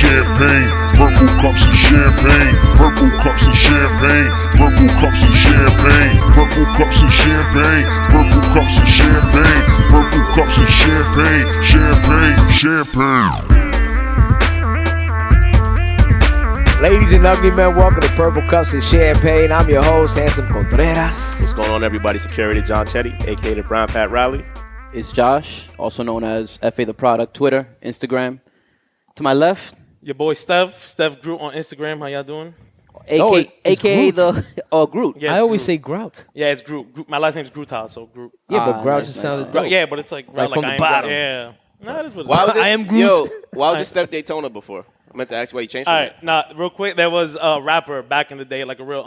champagne. Purple cups and champagne. Purple cups and champagne. Purple cups and champagne. Purple cups and champagne. Purple cups and champagne. Purple cups and champagne. Champagne, champagne. Ladies and ugly men, welcome to Purple Cups and Champagne. I'm your host, Handsome Contreras. What's going on, everybody? Security John Chetty, a.k.a. the Brown Pat Riley. It's Josh, also known as FA The Product, Twitter, Instagram. To my left, your boy Steph Groot on Instagram. How y'all doing? a.k.a. the Groot. Yeah, I always Groot. say Grout. Yeah, it's Groot. My last name's Groutas, so Groot. Yeah, but Grout nice, just sounded nice. dope. Yeah, but it's like from I the ain't bottom. Yeah. No, that is what it Why is. was it? I am Groot. Yo, why was it Steph Daytona before? I meant to ask why you changed All it. right, nah, real quick. There was a rapper back in the day, like a real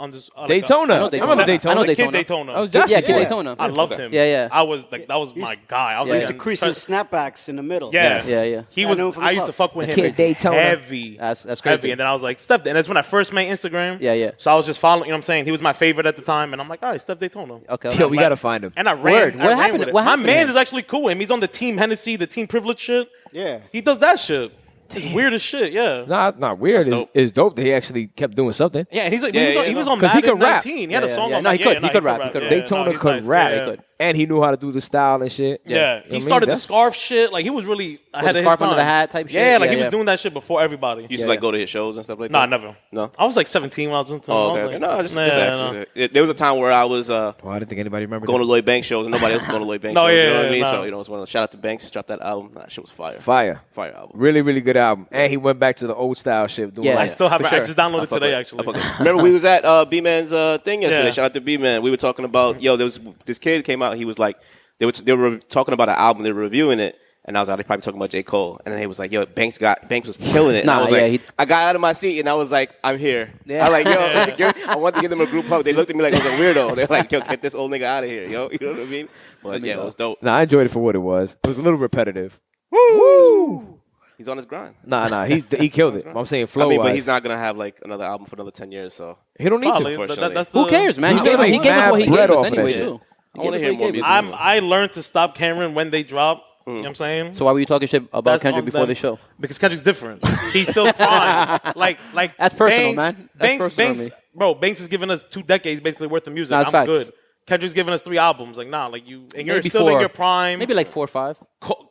Daytona. I know Daytona. remember Daytona. I know Kid Daytona. Daytona. I was Josh. Yeah, Kid Daytona. I loved him. Yeah, yeah. I was like, that was my guy. I was Yeah, like, yeah. To crease his snapbacks in the middle. Yeah, Yeah. He I was. knew him from I the used to club. fuck with The him. Kid Daytona. Heavy. That's crazy. Heavy. And then I was like, Steph. And that's when I first made Instagram. Yeah, yeah. So I was just following. You know what I'm saying? He was my favorite at the time, and I'm like, all right, Steph Daytona. Okay. Yo, we got to find him. And I ran. Word. I What ran happened- with it. what My happened to man's him? is actually cool with him. He's on the team Hennessy, the team privilege shit. Yeah. He does that shit. It's weird as shit. Yeah. Nah, it's not weird. dope. It's dope that he actually kept doing something. Yeah, and Yeah, he was on 'Cause he Madden could rap. 19. He had a Yeah, song yeah. on No, he that. could. Yeah, He could rap. He could rap. Daytona he's could nice. rap. Yeah. He could. And he knew how to do the style and shit. Yeah, You know what I he mean? started the That's- scarf shit. Like he was really ahead the of his scarf time. under the hat type shit? Yeah, like Yeah, he was yeah. doing that shit before everybody. You used Yeah, to like yeah. go to his shows and stuff like that? Nah, never. No? I was like 17 when I was into him. Oh, I okay. was like, No, just nah, asking. There was a time where I was Oh, I didn't think anybody remembered going to that. Lloyd Banks shows and nobody else was going to Lloyd Banks No, shows. yeah, You know what I yeah, mean? nah. So, it's one of those. Shout out to Banks. Dropped that album. That shit was fire. Fire. Fire album. Really, really good album. And he went back to the old style shit. Doing Yeah. I like, still have For it. I sure. just downloaded it fuck today, with- actually. Remember, we was at B-Man's thing yesterday. Yeah. Shout out to B-Man. We were talking about, there was this kid came out. He was like, they were talking about an album. They were reviewing it. And I was like, they probably talking about J. Cole. And then he was like, yo, Banks was killing it. And Nah, I was yeah, like, I got out of my seat and I was like, I'm here. Yeah. I was like, yo, I wanted to give them a group hug. They looked at me like I was a weirdo. They're like, yo, get this old nigga out of here, yo. You know what I mean? But yeah, it was dope. Nah, I enjoyed it for what it was. It was a little repetitive. Woo! He's on his grind. Nah, he killed it. I'm saying flow. I mean, but he's not going to have like another album for another 10 years, so. He don't need Probably, to. For but sure. that's Who the- cares, man? He's He gave gonna us make mad what he bread gave us off of that anyway, shit. too. I want to hear more music. I learned to stop Cameron when they drop. You know what I'm saying? So why were you talking shit about That's Kendrick on before them. the show? Because Kendrick's different. He's still prime. like That's personal, Banks, man. That's personal to me. Bro, Banks is giving us 2 decades basically worth of music. Nah, it's I'm facts. good. Kendrick's giving us 3 albums. Like, nah, like you, and you're Maybe still in 4. your prime. Maybe like 4 or 5.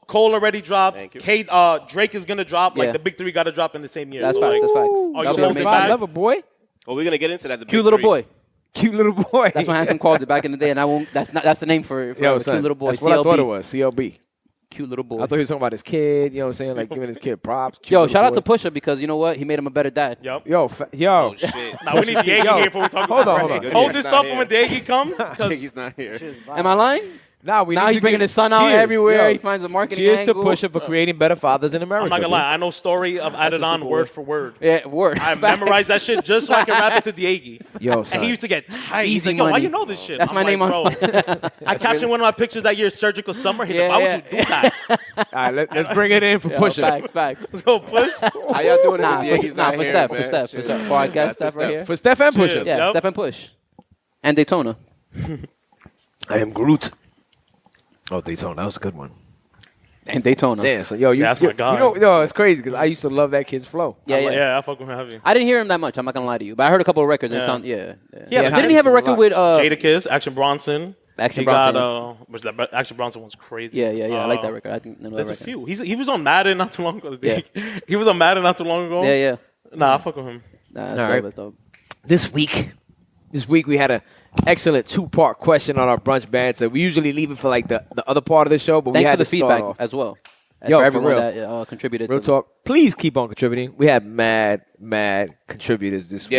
Cole already dropped. Thank you. Kate, Drake is gonna drop. Like Yeah. the big 3 got to drop in the same year. That's so, facts. like, That's facts. Oh, you Double love big me bag. back? Lover boy. Well, we're going to get into that. The Cute big little three. boy. Cute little boy. That's what Handsome called it back in the day, and I won't. That's the name for Yo, the son, cute little boy. that's what I thought it CLB. was. CLB. Cute little boy. I thought he was talking about his kid. You know what I'm saying? Like giving his kid props. Cute Yo, little shout out boy. to Pusha because you know what? He made him a better dad. Yep. Yo. Oh, shit. Now we need Diego Yo, here before we talk hold about on, it. hold on. Hold He's this not stuff here. for when Diego comes. I 'cause think he's not here. Am I lying? Nah, we Now need he's to bringing give- his son out Cheers. everywhere. Yo, He finds a marketing Cheers angle. to Pusha for creating better fathers in America. I'm not gonna dude. lie. I know story of added on super word boy. for word. Yeah, word. I Facts. memorized that shit just so I can rap it to Diego. Yo, And son. he used to get tight. He's Easy like, yo, why money. you know this shit? That's I'm my like, name on. bro. I captioned one of my pictures that year, Surgical Summer. He's Yeah, like, why yeah. would you do that? All right, let's bring it in for Yo, Pusha. Facts. So push. How y'all doing this Nah, with Diego's for not here, Steph, man? for Steph. Cheers. For our guest, That's Steph right here. For Steph and Pusha. Cheers. Yeah, Yep. Steph and Push. And Daytona. I am Groot. Oh, Daytona. That was a good one. And Daytona. Damn, so yo, That's my guy. You know, yo, it's crazy because I used to love that kid's flow. Yeah, I'm yeah. like, yeah, I fuck with him heavy. I didn't hear him that much. I'm not gonna lie to you, but I heard a couple of records. And Yeah. it sound, yeah. Yeah, Didn't he have a record with Jadakiss, Action Bronson. Action He Bronson? got which that Action Bronson one's crazy. Yeah. I like that record. I think There's a few. He was on Madden not too long ago. Yeah. He was on Madden not too long ago. Yeah. Nah, I fuck with him. Nah, that's All dope. right. That's dope. This week we had a excellent 2-part question on our brunch banter. We usually leave it for like the other part of the show, but we Thanks had for the to start feedback off. as well. Yo, for for everyone real. that contributed Real to talk. Please keep on contributing. We had mad contributors this week.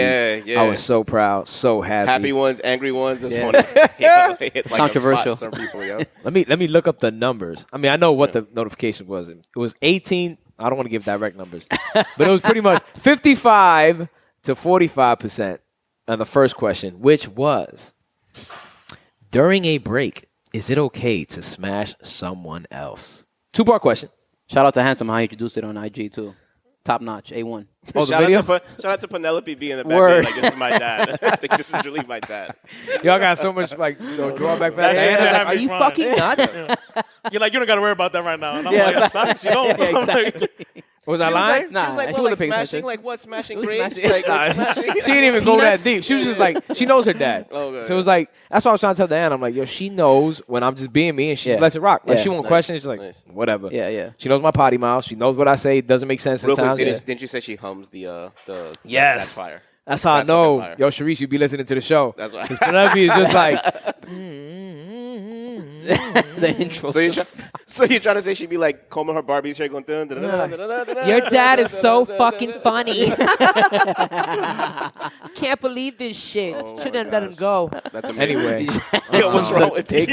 Yeah. I was so proud, so happy. Happy ones, angry ones. It's Yeah. funny. They hit like Controversial. A spot, some people, yo. Let me look up the numbers. I mean, I know what the notification was. It was 18. I don't want to give direct numbers, but it was pretty much 55 to 45% on the first question, which was, during a break, is it okay to smash someone else? 2-part question. Shout out to Handsome how he introduced it on IG too. Top notch, A1. Oh, the shout, video? shout out to Penelope B in the back. Word. Like, this is my dad. I think this is really my dad. Y'all got so much like drawback for That that. shit And I was had like, me are you crying. fucking nuts? You're like, you don't got to worry about that right now. And I'm Yeah, like, that's facts. You don't. Yeah, exactly. Was I She was lying? like, Nah, she was like, she well, wasn't like paying smashing, attention. like what? Smashing was grapes? smashing. Like smashing. She didn't even go that Peanuts? deep. She was just like, she knows her dad. Okay, So it was like, that's what I was trying to tell Diana. I'm like, yo, she knows when I'm just being me and she just Yeah. lets it rock. Like, Yeah. she won't Nice. question. She's like, Nice. whatever. Yeah, yeah. She knows my potty mouth. She knows what I say. It doesn't make sense Real quick, sometimes. didn't you say she hums the Yes. That's fire. That's how I That's know. fucking fire. Yo, Sharice, you be listening to the show. That's why. Because Penelope is just like, The intro. So you're trying to say she'd be like combing her Barbie's hair going dun, dun, dun, dun, dun, dun, dun, your dun, dad dun, is dun, so dun, fucking dun, dun. funny. Can't believe this shit. Oh my Shouldn't have let him gosh. go. That's amazing. Anyway, Yo, what's wrong with you?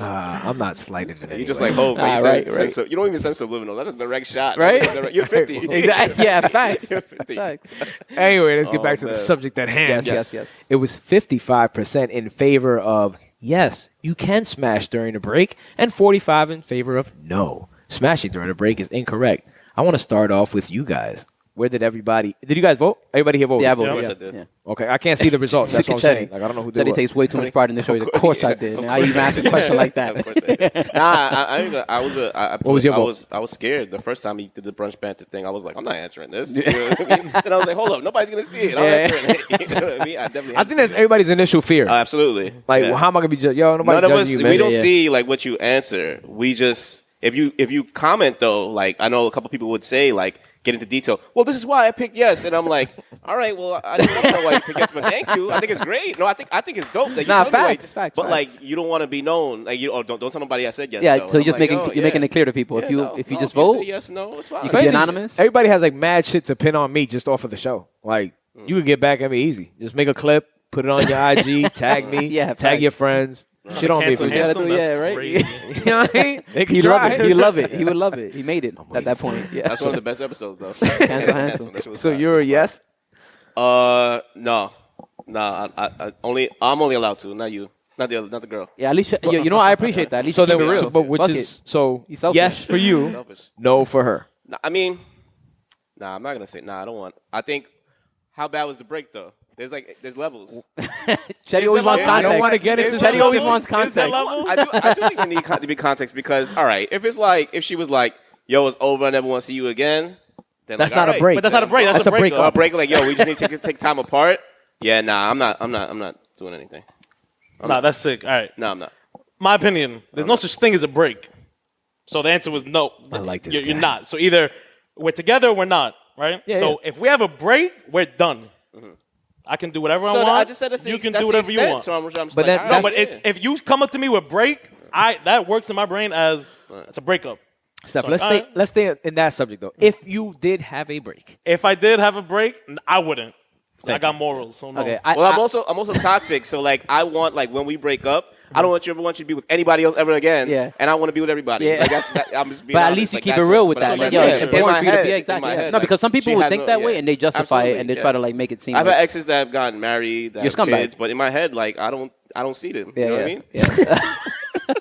I'm not slighted in any You just way. like hope. Ah, right. You don't even sense subliminal. That's a direct shot. Right? You're 50. Exactly. Yeah, facts. You're 50. Facts. Anyway, let's get Oh, back to the man. subject at hand. Yes. It was 55% in favor of yes, you can smash during a break, and 45 in favor of no. Smashing during a break is incorrect. I want to start off with you guys. Where did you guys vote? Everybody here voted? Yeah, I Of voted. course Yeah. I did. Yeah. Okay, I can't see the results. That's what I'm saying. Like, I don't know who did Teddy what. takes way too much pride in this show. Of course I did. Now you even ask a question like that. Of course I did. Nah, What was your vote? I was scared the first time he did the brunch banter thing. I was like, I'm not answering this. You know what I mean? Then I was like, hold up, nobody's gonna see it. I'm answering it. You know what I mean? I definitely. I think that's everybody's initial fear. Absolutely. Like, Yeah. well, how am I gonna be judged? Yo, nobody None of judging us. you, man. We don't Yeah. see like what you answer. We just if you comment though, like I know a couple people would say like get into detail. Well, this is why I picked yes, and I'm like, all right, well, I didn't know why you picked yes, but thank you. I think it's great. No, I think it's dope. That you Nah, tell me, like, facts, facts, But facts. like, you don't want to be known. Like, don't tell nobody I said yes. Yeah, though. so And you're I'm just like, you're making it clear to people. yeah, If you no, if you no, just if you vote, say yes, no, it's fine. you can be anonymous. Everybody has like mad shit to pin on me just off of the show. Like, you could get back at me easy. Just make a clip, put it on your IG, tag me, Yeah, tag facts. your friends. Shit on me if Cancel you gotta Handsome, do- that's yeah, right? crazy. You know what I mean? They can He try. love it. He love it. He would love it. He made it at that point. Yeah. That's one of the best episodes, though. Cancel handsome. That shit was So fire. you're a yes? No. I only I'm only allowed to, not you, not the girl. Yeah, at least you know I appreciate that. At least So you then, keep it real. but which Fuck is it. so He's selfish. yes for you, Selfish. no for her. Nah, I mean, I'm not gonna say. Nah, I don't want. I think. How bad was the break though? There's levels. Chetty always wants I context. don't wanna get into Chetty always levels? wants Is there context. levels? I do think there need to be context because all right, if she was like, "Yo, it's over. I never want to see you again," then That's like, not all a right. break. But that's not a break. That's That's a a break breakup. A break like, "Yo, we just need to take time apart." Yeah, nah, I'm not doing anything. Nah, that's sick. All right. No, I'm not. My opinion, there's no such thing as a break. So the answer was no. I like this You're guy. not. So either we're together or we're not, right? Yeah, so if we have a break, we're done. I can do whatever I So want. I just said that's the you can that's do the whatever you extent, want. So I'm just But like, that- all No, right, but yeah. if you come up to me with break, that works in my brain as it's a breakup. Steph, So, let's all stay. right. Let's stay in that subject though. If you did have a break, If I did have a break, I wouldn't. I Thank got you. morals, so no. Okay, Well, I'm also toxic. So like, I want like when we break up, I don't want you to be with anybody else ever again. Yeah. And I want to be with everybody. Yeah. Like I'm just being But at honest. least you Like, keep it that's real what- with but that. I'm Like, like, yo, yeah, it's in important my for you to head- be in exactly. my Yeah. head, No, like, because some people she would has think no- that way yeah. and they justify it and they Absolutely, try yeah. to like make it seem. I've like, had exes that have gotten married, that You're have scumbag. kids, but in my head, like I don't see them. yeah, You know yeah, what I mean? yeah.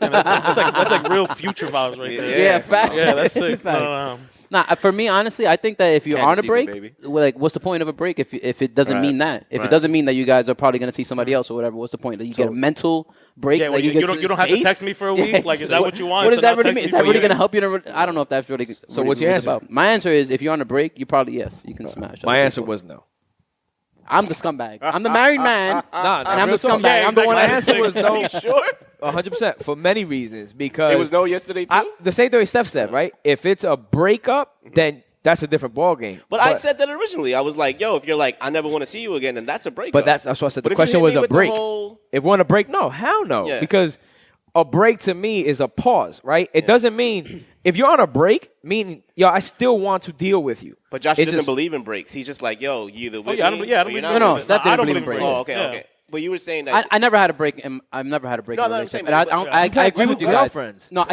that's like real future vibes right there. Yeah, fact. Yeah, that's sick. Fact. No. Nah, for me, honestly, I think that if you're Kansas on a break, season, baby. well, like, what's the point of a break if it doesn't Right. mean that? If it Right. doesn't mean that you guys are probably going to see somebody else or whatever, what's the point? That you get a mental break? Yeah, well, like you get don't some have to space? text me for a week? Like, is that what you want? What does To that not really text mean? me Is that for a really year? going to help you? I don't know if that's really. So what's your answer? About. My answer is if you're on a break, you probably yes, you can smash. my other answer people. was no. I'm the scumbag. I'm the married man. Nah, And I'm real the talk. scumbag. I'm the one My that answer was no. You sure? 100% for many reasons because It was no yesterday too. the same thing Steph said, right? If it's a breakup, then that's a different ball game. But I said that originally. I was like, yo, if you're like, I never want to see you again, then that's a breakup. But that's what I said. But The if you question hit was me a with the break. whole- If we're on a break, no, hell no. Yeah. Because a break to me is a pause, right? It doesn't mean if you're on a break, meaning yo, I still want to deal with you. But Josh It's doesn't just- believe in breaks. He's just like, yo, you either with yeah, I me don't- yeah, I or don't you're believe not No, with me. Steph I didn't don't believe in believe in breaks. Oh, okay, Yeah. okay. But you were saying that. I never had a break. I've never had a break. No, in a no, I'm relationship. saying, And but- I You've had agree two with you guys. girlfriends. No,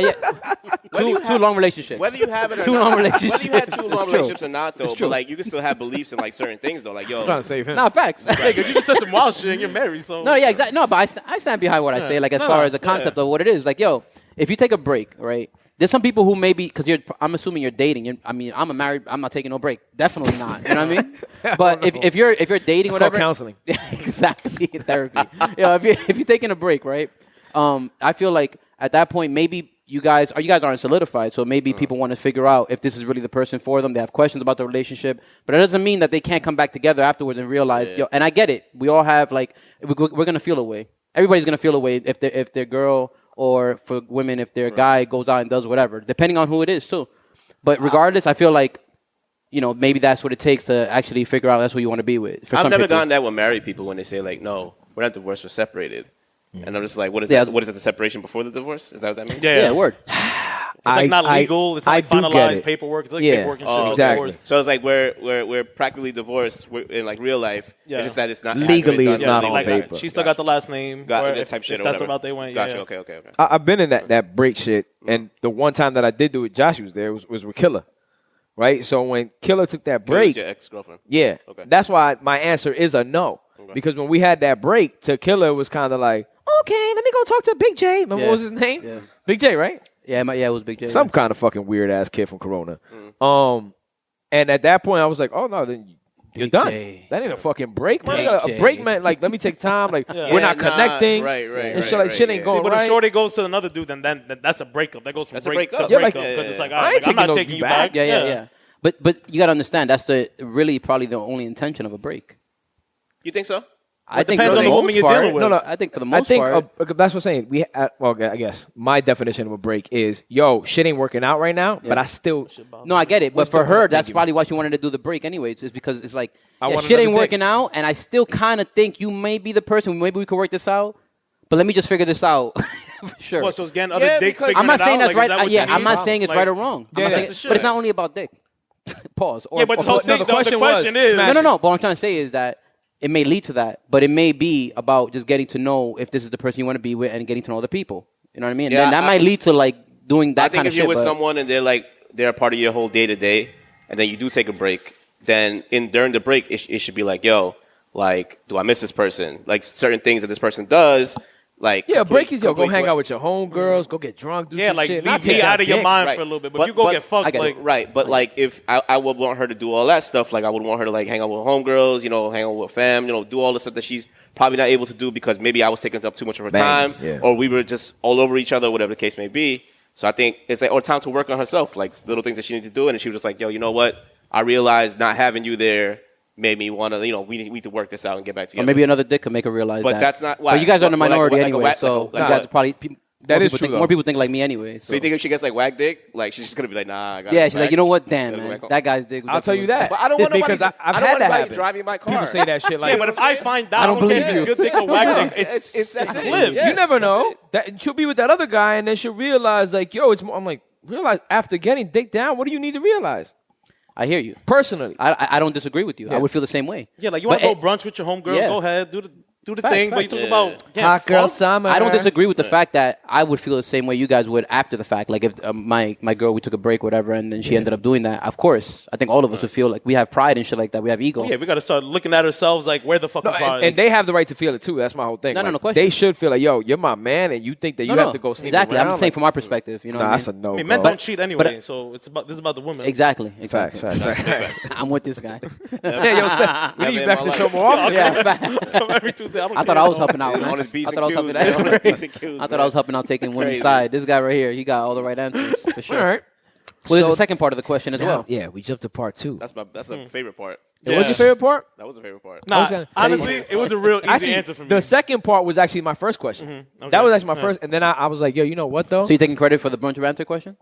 two long relationships. whether you have it or Two not, long whether you had relationships. two It's long true. relationships or not, though, It's but true. like you can still have beliefs in like certain things, though. Like, yo, I'm trying to save him. No, facts. Hey, 'cause you just said some wild shit and you're married, so. No, yeah, exactly. No, but I stand behind what I say, like as far as a concept of what it is. Like, yo, if you take a break, right? There's some people who maybe because I'm assuming you're dating. I'm married. I'm not taking no break. Definitely not. You know what I mean? But if you're dating, It's whatever, called counseling. exactly, therapy. If you're taking a break, right? I feel like at that point maybe you guys aren't solidified. So maybe people want to figure out if this is really the person for them. They have questions about the relationship, but it doesn't mean that they can't come back together afterwards and realize. Yo, and I get it. We all have like we're gonna feel a way. Everybody's gonna feel a way if their girl, or for women if their guy goes out and does whatever, depending on who it is too. But regardless, I feel like, maybe that's what it takes to actually figure out that's who you want to be with. I've never gotten that with married people when they say like, no, we're not divorced, we're separated. And I'm just like, what is that? What is it, the separation before the divorce? Is that what that means? Yeah, word. It's like not legal. It's like I do get finalized it. paperwork. It's like Yeah. paperwork and shit. Oh, Exactly. Divorce. So it's like we're practically divorced in like real life. Yeah. It's just that it's not Legally, done it's not on Like, paper. she still got the last name. Got or the if, type shit if or that's whatever. about they went. Gotcha. Yeah. Okay. I've been in that break shit, and the one time that I did do it, Josh was there, was with Killer, right? So when Killer took that break, Your ex-girlfriend. yeah, Okay. that's why my answer is a no. Because when we had that break, to Killer it was kind of like, okay, let me go talk to Big J. Remember Yeah. what was his name? Yeah. Big J, right? Yeah, it was Big J. Some kind of fucking weird ass kid from Corona. And at that point, I was like, oh no, then you're Big done. J. That ain't a fucking break, man. Big A J. break, man. Like, let me take time. Like, we're not nah, connecting. right, And shit, like, shit ain't yeah. going See, but right. if Shorty goes to another dude, then that's a breakup. That goes from That's a break to breakup. Yeah, breakup. like, Because it's like, I all right, ain't I'm not taking taking you you back. back. Yeah. But you gotta understand that's really probably the only intention of a break. You think so? I think depends for on the the woman most you're part. dealing with. No, I think for the I most think part. that's what I'm saying. I guess my definition of a break is, yo, shit ain't working out right now, but I still. No, I get it. But What's for the- her, that's thank you. probably why she wanted to do the break anyways. Is because it's like, want shit ain't another working dick. out, and I still kind of think you may be the person. Maybe we could work this out. But let me just figure this out for sure. What, so it's getting other Yeah, dick because- figuring I'm not it saying out? that's Like, is right. that what Yeah, you I'm mean? not saying it's Like, right or wrong. I'm Yeah, not that's saying, the shit. but it's not only about dick. Pause. Yeah, but the whole thing, the the question question was, is, smash No. But what I'm trying to say is that it may lead to that, but it may be about just getting to know if this is the person you want to be with and getting to know other people. You know what I mean? And Yeah, then that might lead to like doing that I think kind if of you're shit. with but- someone and they're a part of your whole day to day, and then you do take a break, then during the break it should be like, yo, like, do I miss this person? Like certain things that this person does, like Yeah, break is, yo, go completes hang what- out with your homegirls, go get drunk, do yeah, some like shit. leave Not me take out of your dicks. mind right. for a little bit. But But- you go but- get fucked. I get it. Like, Right, but like if I would want her to do all that stuff, like I would want her to like hang out with homegirls, hang out with fam, do all the stuff that she's probably not able to do because maybe I was taking up too much of her Bang, time, yeah. or we were just all over each other, whatever the case may be. So I think it's like, or time to work on herself, like little things that she needs to do, and she was just like, yo, you know what? I realized not having you there made me want to, we need to work this out and get back together. Or maybe another dick could make her realize But that. that's not- But you guys are in the like- minority like a anyway, whack- so like you a- guys are probably That is people true, think, though. more people think like me anyway. So you think if she gets like whack dick, like she's just gonna be like, nah, I got Yeah, she's like, you know what? Damn, Gotta go man, back home. that guy's dick. was I'll tell you that. But I don't want nobody. because I've I don't had want that anybody happen. driving my car. People say that shit like, yeah, but if I find out, I don't believe it's you. good dick or whack dick, it's that's it. clip. Yes, you never that's know. it. That she'll be with that other guy, and then she'll realize, like, yo, it's more. I'm like, realize after getting dick down, what do you need to realize? I hear you. Personally, I don't disagree with you. I would feel the same way. Yeah, like you want But to go brunch with your homegirl, yeah. go ahead, do the Facts, thing. But you facts. talk about getting hot girl fucked? summer. I don't disagree with the fact that I would feel the same way you guys would after the fact. Like if my girl, we took a break, whatever, and then she ended up doing that. Of course, I think all of us would feel like we have pride and shit like that. We have ego. Yeah, we got to start looking at ourselves like, where the fuck No, is pride? and they have the right to feel it too. That's my whole thing. No, like, question. They should feel like, yo, you're my man, and you think that you have to go sleep exactly. around. I'm just saying like, from our perspective. You know, nah, what that's I a mean? no. I mean, men bro. don't cheat anyway, so this is about the women. Exactly. Facts. I'm with this guy. Yeah, yo, Steph, we need you man, back my to the life. show more often. Yeah, fact. Every Tuesday, I don't I thought care. I was helping out, man. On his B's I and thought I was Q's, helping man. On his out. B's and Q's, I thought man. I was helping out, taking women's Crazy. side. This guy right here, he got all the right answers for sure. All right. Well, there's So- a second part of the question as well. Yeah, we jumped to part 2. That's a favorite part. What's your favorite part? That was a favorite part. Nah, was gonna- honestly, it was a real easy Actually, answer for me. the second part was actually my first question. Okay. That was actually my first, and then I was like, yo, you know what though? So you taking credit for the brunch banter question?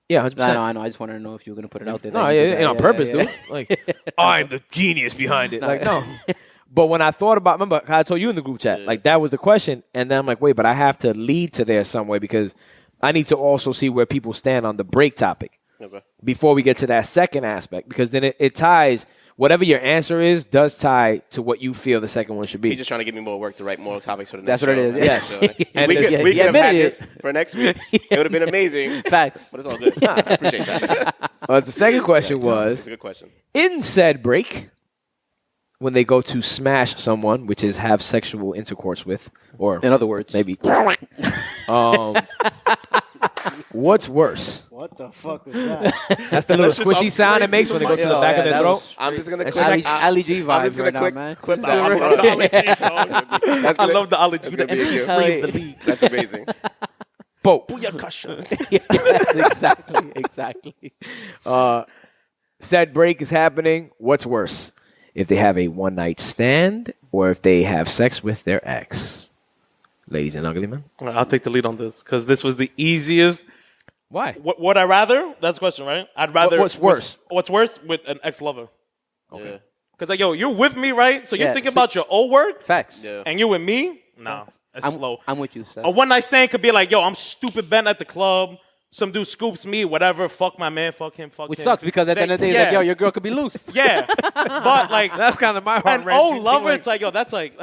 Yeah, 100%. I know. I just wanted to know if you were going to put it out there. No, that you yeah, did that. and on Yeah, purpose, yeah, dude. Like, I'm the genius behind it. Like, no. But when I thought about, remember, I told you in the group chat, like that was the question, and then I'm like, wait, but I have to lead to there some way because I need to also see where people stand on the break topic Okay. before we get to that second aspect, because then it ties. Whatever your answer is does tie to what you feel the second one should be. He's just trying to give me more work to write more topics for the That's next what it show. is. Yes. So, And we this- could, we yeah, could have had admitted this for next week. It would have been amazing. Facts. But it's all good. I appreciate that. The second question It's was, a good question. in said break, when they go to smash someone, which is have sexual intercourse with, or In other words. maybe, what's worse? What the fuck was that? That's the little That shit squishy sounds sound it crazy makes when it goes to the Yo, back yeah, of their that throat. was I'm just gonna That's click. Ali G I'm vibes just gonna right now, click. man. Clip I love the Ali G, dog. That's I gonna- love the Ali G. that's The gonna be a entry cue. free of the league. That's amazing. Pope. Yes, exactly. Said break is happening. What's worse? If they have a one-night stand or if they have sex with their ex? Ladies and ugly men. All right, I'll take the lead on this because this was the easiest. Why? What would I rather? That's the question, right? I'd rather. What's worse? What's worse with an ex-lover? Yeah. Because like, yo, you're with me, right? So you're Yeah, thinking see- about your old work, Facts. Yeah. and you with me? Nah, that's slow. I'm with you, Steph. A one night stand could be like, yo, I'm stupid Ben at the club. Some dude scoops me, whatever. Fuck my man. Fuck him. Fuck Which him. sucks because at the end of the day, it's like, yo, your girl could be loose. Yeah, but like That's kind of my heart. an old lover, it's like, yo, that's like.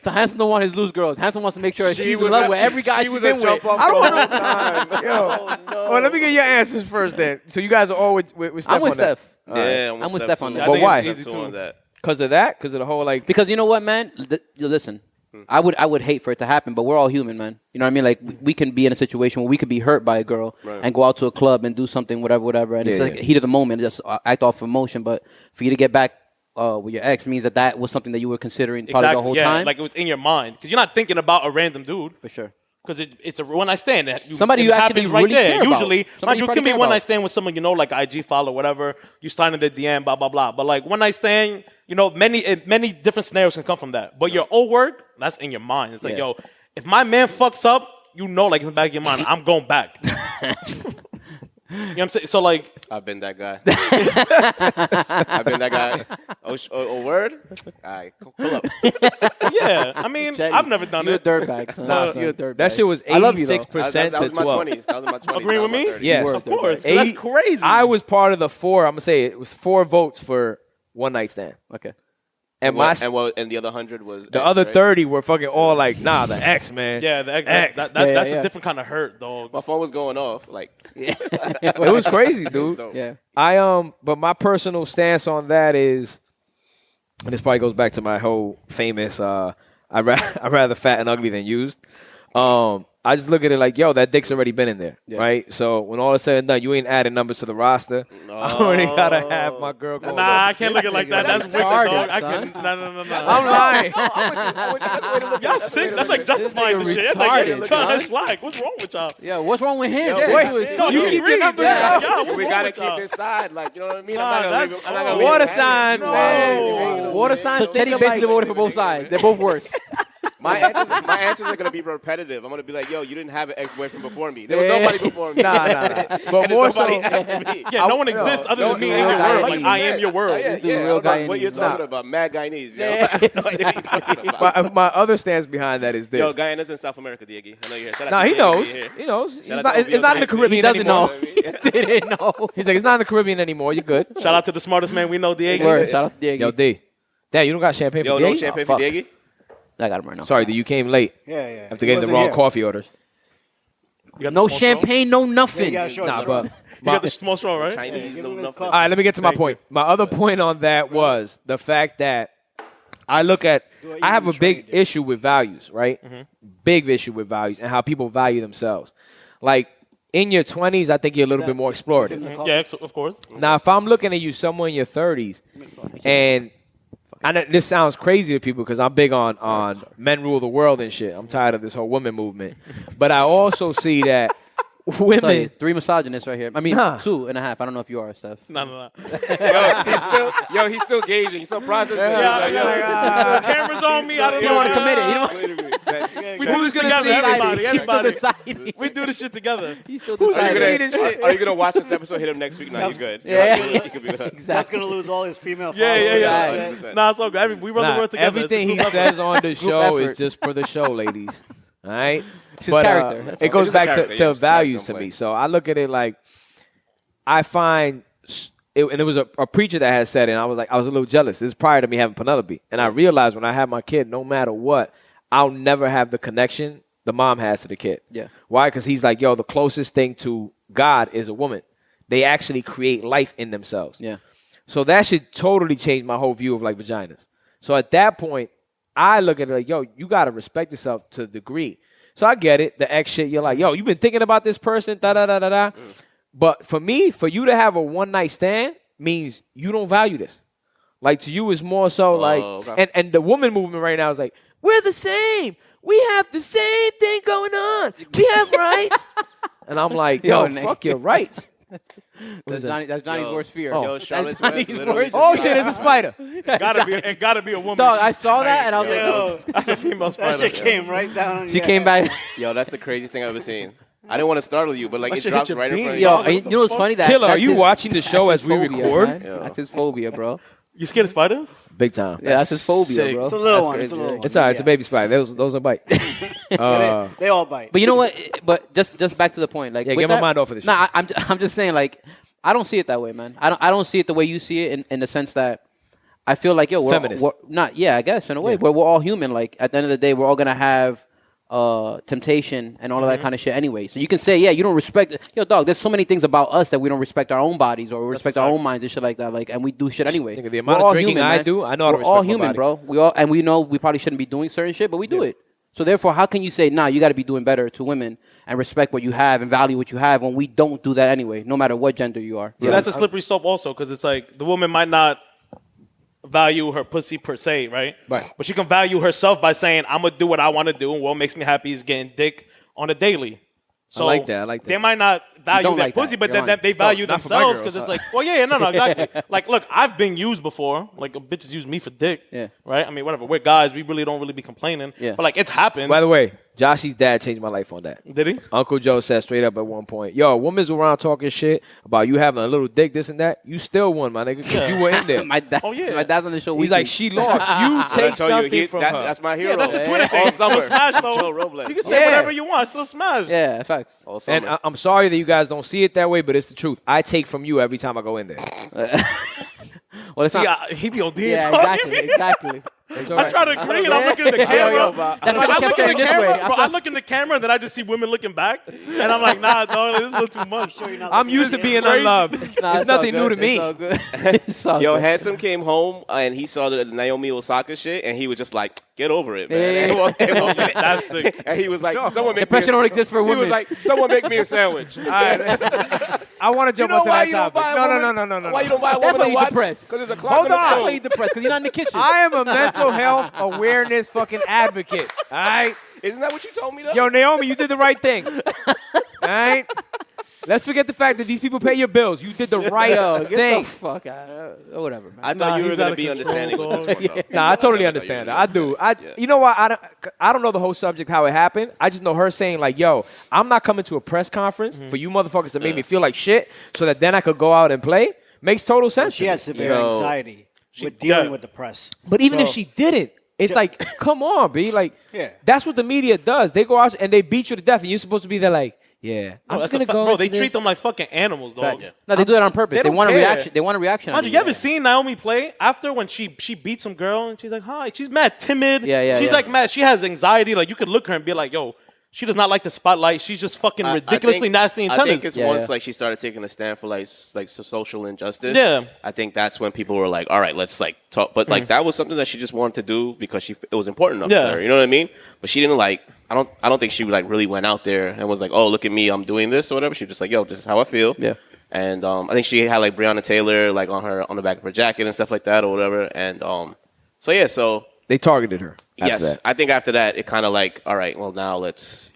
So Hanson don't want his loose girls. Hanson wants to make sure she's in was love a- with every guy she she's was been a with. jump off I don't the want whole time. Yo. Well, let me get your answers first then. So you guys are all with Steph I'm with on that. Steph. Yeah, I'm with Steph on too. that. I But think why? it's easy too on that. Because of that? Because of the whole like. Because you know what, man? Listen, I would hate for it to happen, but we're all human, man. You know what I mean? Like we can be in a situation where we could be hurt by a girl and go out to a club and do something, whatever, and it's Yeah, like yeah. heat of the moment, just act off emotion. But for you to get back with your ex means that was something that you were considering probably the whole time. Like it was in your mind because you're not thinking about a random dude. for sure. Because it's a one night stand. Somebody it you actually happens right really there. care about. Usually, Somebody mind you you, probably can be care one night about. stand with someone you know, like IG follow, whatever. You slide in the DM, blah blah blah. But like one night stand, you know, many different scenarios can come from that. But your old work, that's in your mind. It's like, Yeah. yo, if my man fucks up, you know, like in the back of your mind, I'm going back. You know what I'm saying? So like, I've been that guy. I've been that guy. Oh, word? All right, pull up. yeah. I mean, Chetty, I've never done you it. a dirtbag, son. Nah, you a son. dirtbag. That shit was I love you, though. 86% That to was my 12. 20s. That was in my 20s. Agree with not my me? 30s. Yes. were a Of course. dirtbag. That's crazy. I was part of the 4. I'm gonna say it was 4 votes for one night stand, Okay. and And the other 100 was the X, other right? 30 were fucking all like, nah, the ex man. Yeah, the ex. Ex. That's Yeah. a different kind of hurt, dog. My phone was going off. Like, It was crazy, it was dude. dope. Yeah. But my personal stance on that is, and this probably goes back to my whole famous, I'd rather fat and ugly than used. I just look at it like, yo, that dick's already been in there, right? So when all is said and done, you ain't adding numbers to the roster. I already gotta have my girl go. Nah, I can't look at it like that. That's wicked, retarded, dog. I son. can. No. I'm lying. Y'all sick. That's like justifying this shit. That's like retarded, trying to son. slack. What's wrong with y'all? Yeah, what's wrong with him? Yeah, Wait, No, You you keep keep your numbers yeah, out. what's We wrong gotta with keep y'all? this side. Like, you know what I mean? Nah, I'm not that's- gonna leave it. Water signs, No. man. Water signs. So Teddy think basically alike. voted for both sides. They're both worse. My answers are gonna be repetitive. I'm gonna be like, yo, you didn't have an ex-boyfriend before me. There was Yeah. nobody before me. Nah. And But there's more so, nobody after me. Yeah, no one exists other than me in your world. Like I am your world. This dude real I don't know what Guyanese. you're talking about? Mad Guyanese. Yo. I have no idea what you're talking about. my other stance behind that is this. Yo, Guyana's in South America, Diego. I know you're here. Shout out Nah, to he Diego, knows. you're here. He knows. It's Shout out not, to it's not in the OVO. Caribbean He doesn't anymore. know. Didn't know. He's like, it's not in the Caribbean anymore. You're good. Shout out to the smartest man we know, Diego. Word. Shout out to Diego. Yo, D. Damn, you don't got champagne Yo, for no Diego? champagne fuck. for Diego? I got him right now. Sorry, D, you came late Yeah. after getting the wrong coffee orders. You got the No small straw? champagne, no nothing. Yeah, sure. Nah, but You got the small straw, right? Chinese, give no him his nothing. coffee. all right, let me get to my point. My other point on that was the fact that I look at, I have a big issue with values, right? Big issue with values and how people value themselves. Like in your 20s, I think you're a little bit more explorative. Yeah, of course. Now, if I'm looking at you somewhere in your 30s, and I know this sounds crazy to people because I'm big on men rule the world and shit. I'm tired of this whole women movement. But I also see that Tell you, women. 3 misogynists right here. I mean, Nah. 2.5. I don't know if you are, Steph. No. He's still gauging. He's still processing. The camera's on me. I don't You know. don't want to commit it. You don't We do this gonna together, see everybody. He's still Everybody. deciding. We do this shit together. He's still Are you deciding. are you gonna watch this episode? Hit him next week. Now you're good. Yeah. You could be with us. That's gonna lose all his female Yeah. followers. Right. Nah, it's all good. We run the Nah, world together. everything he It's a group effort. says on the show effort. is just for the show, ladies. All right? It's his character. That's It all. goes It's just a back character, to yeah, just values to don't play. me. So I look at it like I find, and it was a preacher that had said it, and I was a little jealous. This is prior to me having Penelope. And I realized when I have my kid, no matter what, I'll never have the connection the mom has to the kid. Yeah. Why? Because he's like, yo, the closest thing to God is a woman. They actually create life in themselves. Yeah. So that should totally change my whole view of like vaginas. So at that point, I look at it like, yo, you got to respect yourself to a degree. So I get it. The ex shit, you're like, yo, you've been thinking about this person, da-da-da-da-da. But for me, for you to have a one-night stand means you don't value this. Like, to you, it's more so like, okay. and the woman movement right now is like, we're the same. we have the same thing going on. We have rights. And I'm like, yo, Yo, fuck your rights. That's Johnny's Yo. worst fear. Yo, That's Charlotte's Johnny's Web literally worst Oh, fear. shit, it's a spider. It gotta be a woman. Dog, I She's saw that and I was Yo, like, that's a female that spider. shit came right down on she your came head. back. Yo, that's the craziest thing I've ever seen. I didn't want to startle you, but like That it shit drops hit your right in bean. front of Yo, you. and you know what's funny? Killer, are That's you his- watching the show that's as we his phobia, record? man. Yeah. That's his phobia, bro. You scared of spiders? Big time. Yeah, that's his phobia, sick. bro. It's a little That's one. crazy, It's a little yeah. one. It's all right. It's a Yeah. baby spider. Those are bite. They all bite. But you know what? But just back to the point. Like, Yeah, with get my that- mind off of this Nah, I'm just saying. Like, I don't see it that way, man. I don't see it the way you see it in the sense that I feel like yo, Feminist. we're not. Yeah, I guess in a way, but we're all human. Like at the end of the day, we're all gonna have temptation and all of that kind of shit anyway. So you can say, yeah, you don't respect. Yo, dog, there's so many things about us that we don't respect our own bodies or we respect our own minds and shit like that. Like, and we do shit anyway. Nigga, the We're amount of all drinking human, I man. do, I know how to we're all respect my human, body. bro. We know we probably shouldn't be doing certain shit, but we do it. So therefore, how can you say, nah, you got to be doing better to women and respect what you have and value what you have when we don't do that anyway, no matter what gender you are? See, that's a slippery slope also, because it's like the woman might not value her pussy per se, right? Right. But she can value herself by saying, I'm going to do what I want to do, and what makes me happy is getting dick on a daily. So like that. I like that. They might not value don't their like that. pussy, but You're then lying. they value not for my themselves girls. because it's like, well, yeah, no, exactly. Like, look, I've been used before. Like, bitches use me for dick. Yeah. Right? I mean, whatever. We're guys. We really don't be complaining. Yeah. But, like, it's happened. By the way, Joshy's dad changed my life on that. Did he? Uncle Joe said straight up at one point, yo, women's around talking shit about you having a little dick, this and that. You still won, my nigga, 'cause you were in there. my dad. Oh, yeah. My dad's on the show. He's weekly. like, she lost. You But I take tell you, something from her. that's my hero. Yeah, that's a Twitter All thing. summer. Still smash, though. Joe Robles. You can say Yeah. whatever you want. Still smash. yeah, facts. All summer. And I'm sorry that you guys don't see it that way, but it's the truth. I take from you every time I go in there. Well, it's See, not. he be OD. Yeah, dog. exactly. It's all I right. try to agree, and I'm looking at the Yo, camera. yo, That's why I they kept look saying in the this way. camera, bro. I look in the camera, and then I just see women looking back, and I'm like, nah, dog, this is a little too much. I'm used to being unloved. Nah, It's nothing all new to good. me. It's all good. It's all Yo, good. Handsome came home and he saw the Naomi Osaka shit, and he was just like, "Get over it, man." Yeah, yeah, And it won't get it. That's sick. And he was like, "Someone make Depression me don't exist for He women. was like, "Someone make me a sandwich." All right. I want to jump You know onto why that you don't topic. buy a No. Why you don't buy a That's woman why to you watch? depressed. Because there's a clock Hold in the on. That's stove. why you're depressed, because you're not in the kitchen. I am a mental health awareness fucking advocate. All right? Isn't that what you told me though? Yo, Naomi, you did the right thing. All right? Let's forget the fact that these people pay your bills. You did the right Yo, get thing. the fuck out. Whatever, man. I Nah, thought you were he's going out to of be control, understanding with this one, though. Nah, I totally understand that. I do. You know what? I don't know the whole subject, how it happened. I just know her saying, like, yo, I'm not coming to a press conference for you motherfuckers to make me feel like shit so that then I could go out and play. Makes total sense. She to me. has severe Yo. anxiety with dealing yeah. with the press. But even if So- she didn't, it's like, come on, B. Like, Yeah. that's what the media does. They go out and they beat you to death, and you're supposed to be there like, yeah, I'm just That's a gonna fa- go. bro, into they this. treat them like fucking animals, dog. Facts. No, they do it on purpose. They They don't want a care. reaction. They want a reaction. out Mind of you, you. ever seen Naomi play after when she beat some girl and she's like, hi, she's mad timid. Yeah, She's yeah. like mad. She has anxiety. Like you could look her and be like, yo, she does not like the spotlight. She's just fucking ridiculously think- nasty in I tennis. think it's Yeah, once yeah. like she started taking a stand for like social injustice. Yeah. I think that's when people were like, all right, let's like talk. But like that was something that she just wanted to do because it was important enough Yeah. to her. You know what I mean? But she didn't like. I don't think she like really went out there and was like, oh, look at me, I'm doing this or whatever. She was just like, yo, this is how I feel. Yeah. And I think she had like Breonna Taylor like on the back of her jacket and stuff like that or whatever. And so They targeted her. After yes, that. I think after that it kind of like, all right, well now let's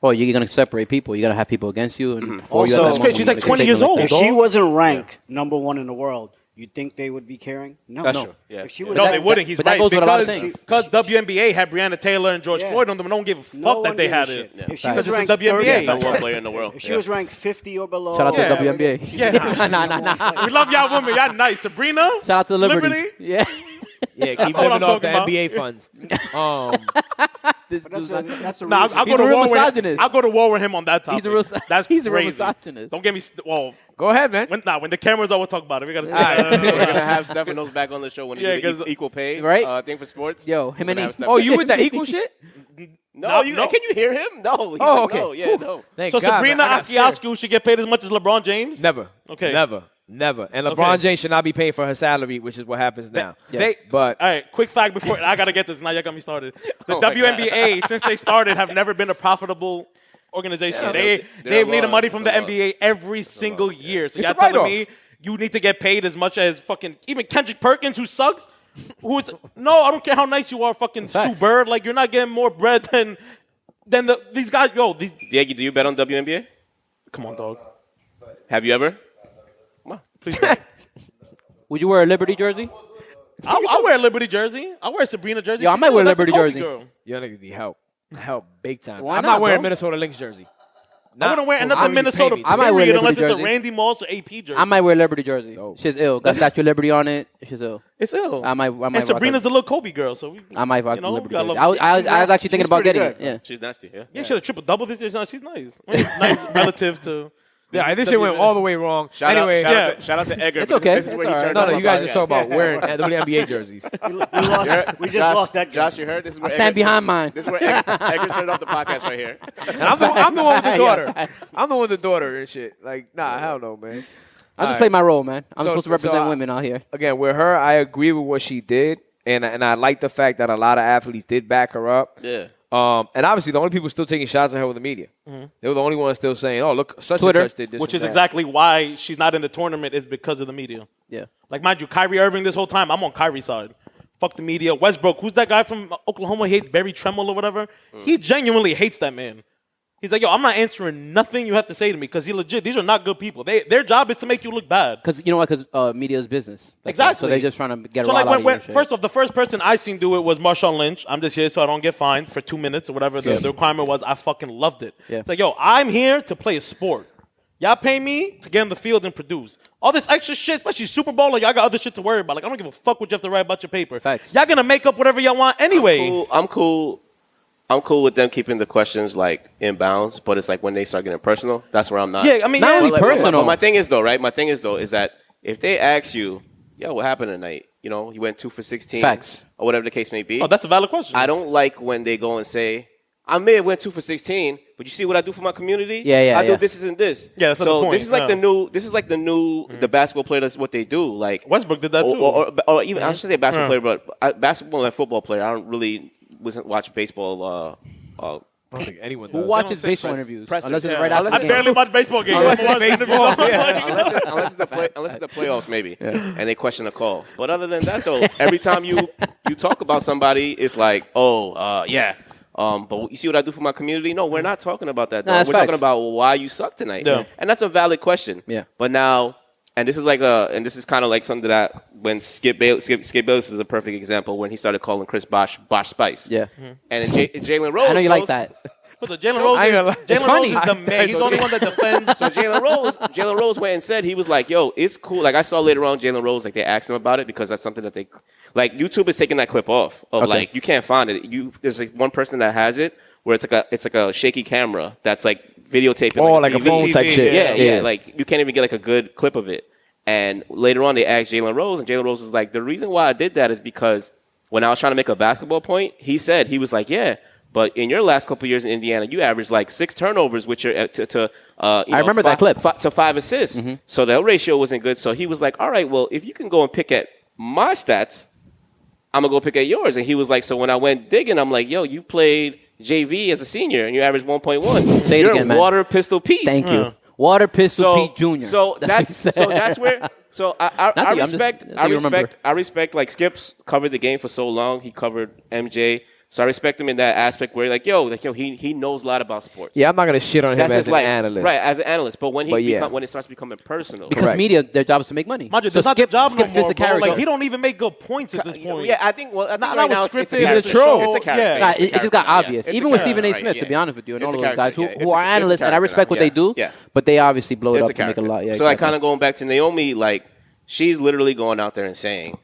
Well, you're gonna separate people. You gotta have people against you, and for you Also- at that That's moment, She's you like gotta 20 take years them old. like If that. she wasn't ranked #1 in the world, you think they would be caring? No. That's no. true. Yeah. If she was No, that- they wouldn't. He's but that right. goes with a lot of Because things. because WNBA had Breonna Taylor and George Yeah. Floyd on them, and no one gave a fuck no that one they gave a had shit. it. If she Facts. was Because it's ranked the WNBA. 30th, number one player in the world. if she was ranked 50 or below, Shout out to Yeah. the WNBA. Yeah. Nah. We love y'all women. Y'all nice. Sabrina. Shout out to the Liberty. Yeah. Yeah, keep What living I'm off the talking about. NBA funds. This But that's dude's a, not- that's a Nah, reason. I'll He's go to a real war with him. misogynist. I'll go to war with him on that topic. He's a real- That's he's a real crazy. misogynist. Don't get me. Well, Go ahead, man. when the cameras are, we'll talk about it. We gotta. We're gonna have Stephanos back on the show when Yeah, you do 'cause- the equal pay Right? thing for sports. Yo, him We're and gonna he- have Steph- Oh, you with that equal shit? No, No. can you hear him? No. He's Oh, like, okay. No, yeah, no. Thank So God, Sabrina man. I got scared. Akiascu should get paid as much as LeBron James. Never. Okay. Never. And LeBron Okay. James should not be paying for her salary, which is what happens now. They, But all right, quick fact before I gotta get this. Now you got me started. The Oh my WNBA since they started have never been a profitable organization. Yeah, they've they're needed lost. money from the It's a loss. NBA every single year. So It's y'all a write-off. telling me you need to get paid as much as fucking even Kendrick Perkins, who sucks. I don't care how nice you are, fucking Sue Facts. Bird. Like, you're not getting more bread than these guys. Diego, do you bet on WNBA? Come on, dog. Have you ever? Come on, please. Bet. Would you wear a Liberty jersey? I'll wear a Liberty jersey. I'll wear a Sabrina jersey. Yo, I She's might cool. wear a That's the Liberty Kobe jersey. girl. Y'all niggas need help. Help big time. Why I'm not, not wearing bro? Minnesota Lynx jersey. I wouldn't wear I another mean, you Minnesota pay me. I might wear period Liberty unless it's a jersey. Randy Moss or AP jersey. I might wear a Liberty jersey. Dope. She's ill. Got Statue of Liberty on it. She's ill. It's ill. I might and rock Sabrina's her. a little Kobe girl, so I might rock you the know, Liberty gotta jersey. love- I was actually thinking She's about pretty getting good. it. Yeah. She's nasty. Yeah. Yeah, she had a triple double this year. No, she's nice. Nice relative to. Yeah, this shit went all the way wrong. Anyway, Shout out to Edgar. It's because okay. This is It's where he all right. turned no, on you my guys just podcast. talk about wearing WNBA jerseys. We just lost that. Josh, you heard? This is where I stand Edgar- behind mine. This is where Edgar turned off the podcast right here. And I'm the one with the Yeah, daughter. facts. I'm the one with the daughter and shit. Like, nah, hell no, man. I just All play right. my role, man. I'm So- supposed to represent so I- women out here. Again, with her, I agree with what she did, and I like the fact that a lot of athletes did back her up. Yeah. And obviously, the only people still taking shots at her were the media. They were the only ones still saying, "Oh, look, such Twitter, and such did this," Which and is that. exactly why she's not in the tournament is because of the media. Yeah. Like, mind you, Kyrie Irving this whole time, I'm on Kyrie's side. Fuck the media. Westbrook, who's that guy from Oklahoma? He hates Barry Tremmel or whatever. He genuinely hates that man. He's like, yo, I'm not answering nothing you have to say to me because he legit. These are not good people. Their job is to make you look bad. Because you know what? Because media is business. That's Exactly. So they're just trying to get a So rise like out of you when and shit. first off, the first person I seen do it was Marshawn Lynch. I'm just here so I don't get fined for 2 minutes or whatever the requirement was. I fucking loved it. Yeah. It's like, yo, I'm here to play a sport. Y'all pay me to get in the field and produce. All this extra shit, especially Super Bowl, like y'all got other shit to worry about. Like I don't give a fuck what you have to write about your paper. Facts. Y'all gonna make up whatever y'all want anyway. I'm cool with them keeping the questions like in bounds, but it's like when they start getting personal, that's where I'm not. Yeah, I mean, Not yeah, only But personal. my thing is though, right? My thing is though is that if they ask you, yo, what happened tonight? You know, you went 2 for 16, Facts. or whatever the case may be. Oh, that's a valid question. I don't like when they go and say, I may have went 2 for 16, but you see what I do for my community? Yeah, I do yeah. this and this. Yeah, that's not so the point, this is like yeah. the new the basketball player. That's what they do. Like Westbrook did that too. or even I should say basketball player, but basketball and football player. I don't really watch baseball. I don't think anyone Who does. watches They don't say baseball press- interviews? pressers. Unless it's Yeah. right after I the barely game. watch baseball games. Unless I'm it's watching baseball, interviews. yeah. unless it's the playoffs maybe, and they question the call. But other than that though, every time you talk about somebody, it's like, yeah. But you see what I do for my community? No, we're not talking about that. Though. Nah, that's we're talking facts. about why you suck tonight, Yeah. and that's a valid question. Yeah. But now, and this is kind of like something that when Skip Bayless is a perfect example when he started calling Chris Bosh Spice. Yeah. And Jalen Rose. I know you like goes- that. But the Jalen I Rose ain't gonna lie. is It's funny. the man. He's the only one that defends. So Jalen Rose went and said, he was like, yo, it's cool. Like I saw later on Jalen Rose, like they asked him about it because that's something that they, like YouTube is taking that clip off of Okay. like, you can't find it. There's like one person that has it where it's like a shaky camera that's like videotaping. Oh, like like a TV. phone type shit. Yeah. Like you can't even get like a good clip of it. And later on they asked Jalen Rose and Jalen Rose was like, the reason why I did that is because when I was trying to make a basketball point, he was like, yeah. But in your last couple of years in Indiana, you averaged like 6 turnovers, which are I remember that clip. to 5 assists. So the ratio wasn't good. So he was like, all right, well, if you can go and pick at my stats, I'm going to go pick at yours. And he was like, so when I went digging, I'm like, yo, you played JV as a senior and you averaged 1.1. Say it You're again, man. Water Pistol Pete. Thank you. Water Pistol Pete Jr. So that's where. So I Not you, I'm just- respect. that's what you remember. I respect. Like Skip's covered the game for so long. He covered MJ. So I respect him in that aspect where he knows a lot about sports. Yeah, I'm not gonna shit on him That's as his an life. analyst. Right, as an analyst. But when But yeah. when it starts becoming personal. Because Correct. media, their job is to make money. Mind you, So that's not the job Skip no fits more, the bro. character. Like, he don't even make good points at this point. Yeah, I think right not now it's a scripted, character. it's a troll. It's a character. Yeah. Nah, It's a it just got character, yeah. obvious. It's a Even with character, Stephen A. right, Smith, yeah. to be honest with you, and It's all a of those guys character, yeah. who are It's a analysts, and I character respect now, what they do, yeah. but they obviously blow it It's up a to make a character. lot. Yeah, So I exactly. kind of going back to Naomi, like she's literally going out there and saying,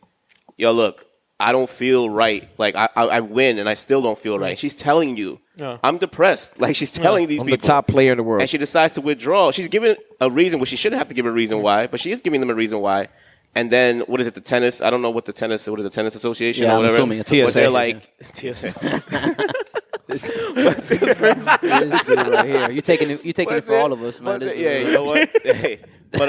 "Yo, look, I don't feel right. Like I win and I still don't feel right." She's telling you, Yeah. I'm depressed. Like she's telling these I'm people. the top player in the world. And she decides to withdraw. She's giving a reason, which she shouldn't have to give a reason why, but she is giving them a reason why. And then what is it? The tennis? I don't know what is the tennis association Yeah, or I'm whatever. assuming it's But TSA. they're like TSA. This dude right here. You taking it for all of us, man. But This yeah, dude. you know what? Hey, but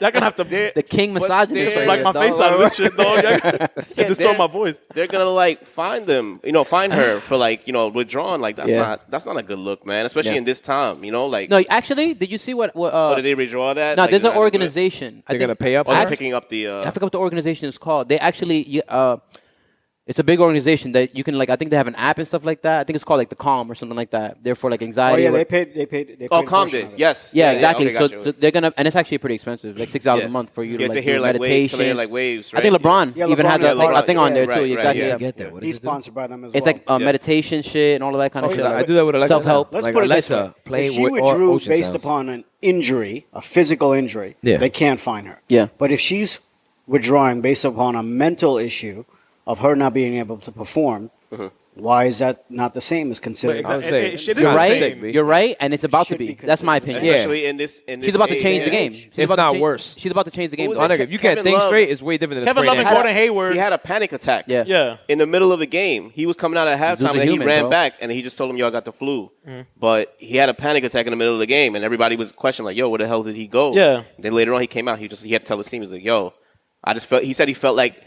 Y'all gonna have to The king misogynist they're- right black here. my face dog. out of this shit, dog. Y'all gotta destroy my voice. They're gonna like find them, find her for like, withdrawn. Like that's Yeah. not a good look, man. Especially Yeah. in this time, like. No, actually, did you see what? Oh, did they redraw that? No, Like, there's is an that good? organization. They're gonna pay up Oh, for they're it? picking up the. I forgot what the organization is called. They actually, It's a big organization that you can I think they have an app and stuff like that. I think it's called the Calm or something like that. Therefore, anxiety. Oh yeah, they paid. Oh, Calm did. Yes. Yeah, exactly. Okay, So they're gonna, and it's actually pretty expensive, $6 a month for you to hear do meditation. meditation. Waves. Right? I think LeBron Yeah, even LeBron has has a thing on there too. right, Exactly. yeah. I get that. What He's does it do? sponsored by them as It's well. meditation shit and all of that kind of shit. I do that with Alexa. Self-help. Let's Like put it this Alexa, way: play if she with withdrew ocean based sounds. upon an injury, a physical injury, they can't find her. Yeah. But if she's withdrawing based upon a mental issue of her not being able to perform, why is that not the same as considered? I would say, Shit it's is You're the right. same. B. You're right, and it's about to Should be. be That's my considered. opinion. Especially in this She's about to change the game. age. She's If about to not change- worse. She's about to change the game. Who was though. My it? nigga, if you can't Kevin think Love. straight, it's way different than Kevin a Love sprained and ankle. Gordon Hayward. He had a panic attack. Yeah. Yeah. In the middle of the game, he was coming out at halftime Dude's a and he human, ran bro. back and he just told him, "Yo, I got the flu." But he had a panic attack in the middle of the game, and everybody was questioning, like, "Yo, where the hell did he go?" Yeah. Then later on, he came out. He had to tell his team, he's like, "Yo, I just felt." He said he felt like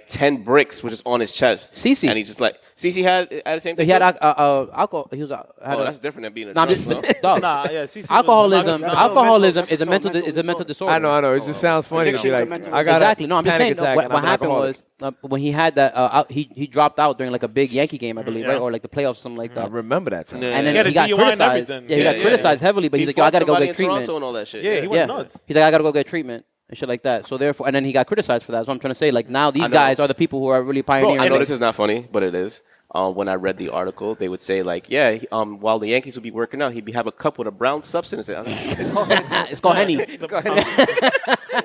10 bricks were just on his chest. Cece. And he just Cece had the same thing. He had too? alcohol. He was. that's different than being a No, I'm drunk, just bro. dog. Nah, yeah. CC was- Alcoholism. That's Alcoholism still is a mental mental is a mental disorder. I know. It just sounds funny to be Addiction's a like, mental I got Exactly. No, I'm just saying. attack What, and I'm an happened alcoholic. was when he had that. He dropped out during a big Yankee game, I believe, right, or the playoffs, something like I that. remember that time. Yeah. And then He had he a got DUI and criticized. everything. Yeah, he got Yeah. criticized heavily, but he's like, "Yo, I fought gotta go somebody get in treatment." Toronto and all that shit. Yeah, he went nuts. He's like, "I gotta go get treatment." And shit like that. So therefore, and then he got criticized for that. So I'm trying to say, now these I know. guys are the people who are really pioneering. I know it. this is not funny, but it is. When I read the article, they would say while the Yankees would be working out, he'd have a cup with a brown substance. It's called It's called Henny. It's called Henny.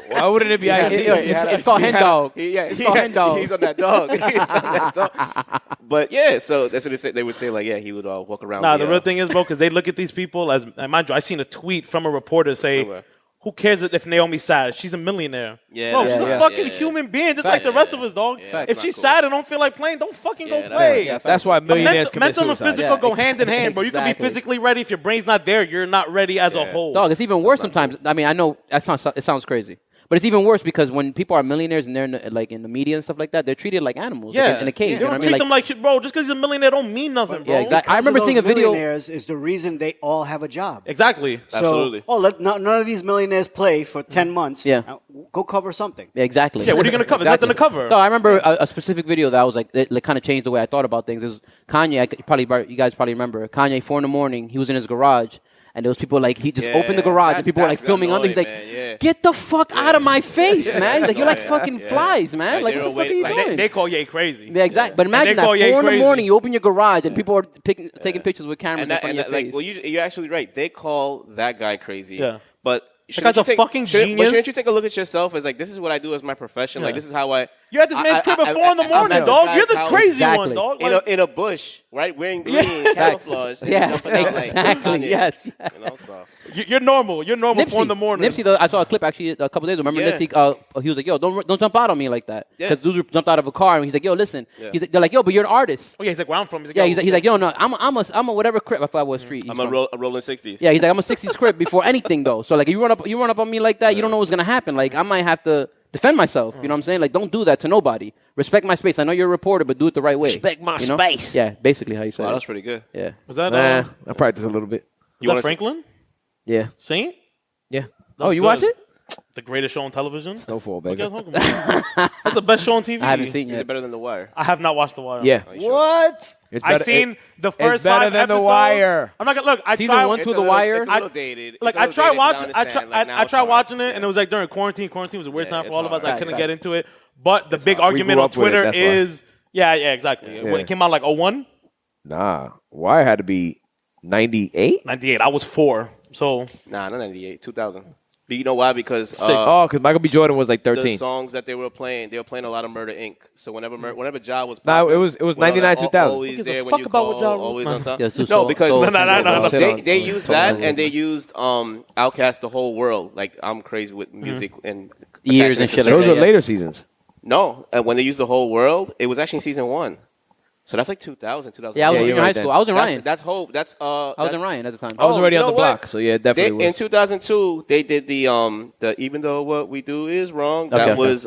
Why wouldn't it be iced tea? It's called Hen Dog. It's called Hen Dog. He's on that dog. He's on that dog. But yeah, so that's what they say. They would say he would walk around. Nah, the real thing is, bro, because they look at these people as, and mind you, I seen a tweet from a reporter say, Okay. "Who cares if Naomi's sad? She's a millionaire." Yeah, bro, that's she's a right. fucking Yeah. human being, just like the rest of us, dog. Yeah, if that's she's not sad and don't feel like playing, don't fucking go that's play. right. That's why millionaires commit Mental and suicide. physical Yeah, go hand in hand, bro. You can be exactly. physically ready. If your brain's not there, you're not ready as a whole. Dog, it's even worse sometimes. I mean, I know it sounds crazy, but it's even worse because when people are millionaires and they're in the media and stuff like that, they're treated like animals, Yeah, in a cage. They You know don't what I treat mean? them like shit, bro. Just because he's a millionaire don't mean nothing, bro. Yeah, exactly. I remember seeing a video. Millionaires is the reason they all have a job. Exactly. So, Absolutely. none of these millionaires play for 10 months. Yeah. Go cover something. Yeah, exactly. Yeah, what are you gonna cover? There's nothing to cover. No, I remember a specific video that was it kind of changed the way I thought about things. It was Kanye. You guys probably remember Kanye. 4 a.m. He was in his garage. And there was people he just opened the garage and people were that's filming under. He's like, annoying, man, yeah. "Get the fuck out of my face, man!" He's like, "You're like annoying. fucking flies, man. Like, Like, what the they're fuck are you away- doing?" They call Ye crazy. Yeah, exactly. But imagine they that 4 call Ye in the crazy. morning, you open your garage and people are taking pictures with cameras in front of your face. Well, you're actually right. They call that guy crazy. Yeah. But guy's a fucking genius. Shouldn't you take a look at yourself as this is what I do as my profession? Yeah. This is how I. You're at this man's crib at 4 in the I'm morning, at this dog. guy's You're the house. crazy Exactly. one, dog. In a bush, right? Wearing green camouflage. and Yeah, jumping out exactly. Kanye, Yes. You know, so. You're normal. You're normal 4 in the morning. Nipsey, though, I saw a clip actually a couple days ago. Remember Yeah. Nipsey? He was like, "Yo, don't jump out on me like that." Yeah. Because dudes jumped out of a car and he's like, "Yo, listen." Yeah. They're like, "Yo, but you're an artist." Oh yeah, he's like, where I'm from. Yeah, he's like, "Yo, no, I'm a whatever crib." I forgot what street. He's I'm from. a rolling 60s. Yeah, he's like, "I'm a 60s crib before anything though." So like, if you run up on me like that, you don't know what's gonna happen. Like, I might have to defend myself. You know what I'm saying? Like, don't do that to nobody. Respect my space. I know you're a reporter, but do it the right way. Respect my you know? space. Yeah, basically how you say Wow, it. that's pretty good. Yeah. Was that I practice a little bit. was wanna that Franklin? Yeah. Saint? Yeah. That was You good. watch it? The greatest show on television. Snowfall, What baby. you guys talking about? That's the best show on TV. I haven't seen Is yet. it better than The Wire? I have not watched The Wire. Yeah. What? It's I better- seen the first it's better 5 than The episodes. Wire. I'm not gonna look. I Season tried 1 It's to a The little- Wire. It's a little dated. Like It's a I little tried dated, watching. I understand. Like, now I it's tried hard. watching it, Yeah. and it was like during quarantine. Quarantine was a weird Yeah, time for it's all of us. hard. I couldn't Facts. get into it. But the big hard. argument grew on up with it, Twitter that's why. is, yeah, exactly. Yeah. When it came out like 01, Nah. Wire had to be 98? 98. I was 4. So Nah, not 98, 2000. But you know why? Because Oh, because Michael B. Jordan was like the 13. songs that they were playing a lot of Murder Inc. So whenever Ja was Nah, popping, it was well, 99, 2000. Always Who gives a there when fuck you about call, what Ja wrote? always on time. Yeah, it's too No, soul- because soul- No. Shit they on- used on that Twitter. and they used Outkast the whole world. Like I'm crazy with music and Years attaching and it to shit like certain- Those were yeah. later seasons. No, when they used the whole world, it was actually season 1. So that's like 2000, 2001. Yeah, I was Yeah, in you're high right school. then. I was in Ryan. That's Hope. That's I was in Ryan at the time. I was Oh, already you on the know block, what? so yeah, it definitely In was. 2002, they did the even though what we do is wrong. Okay. That was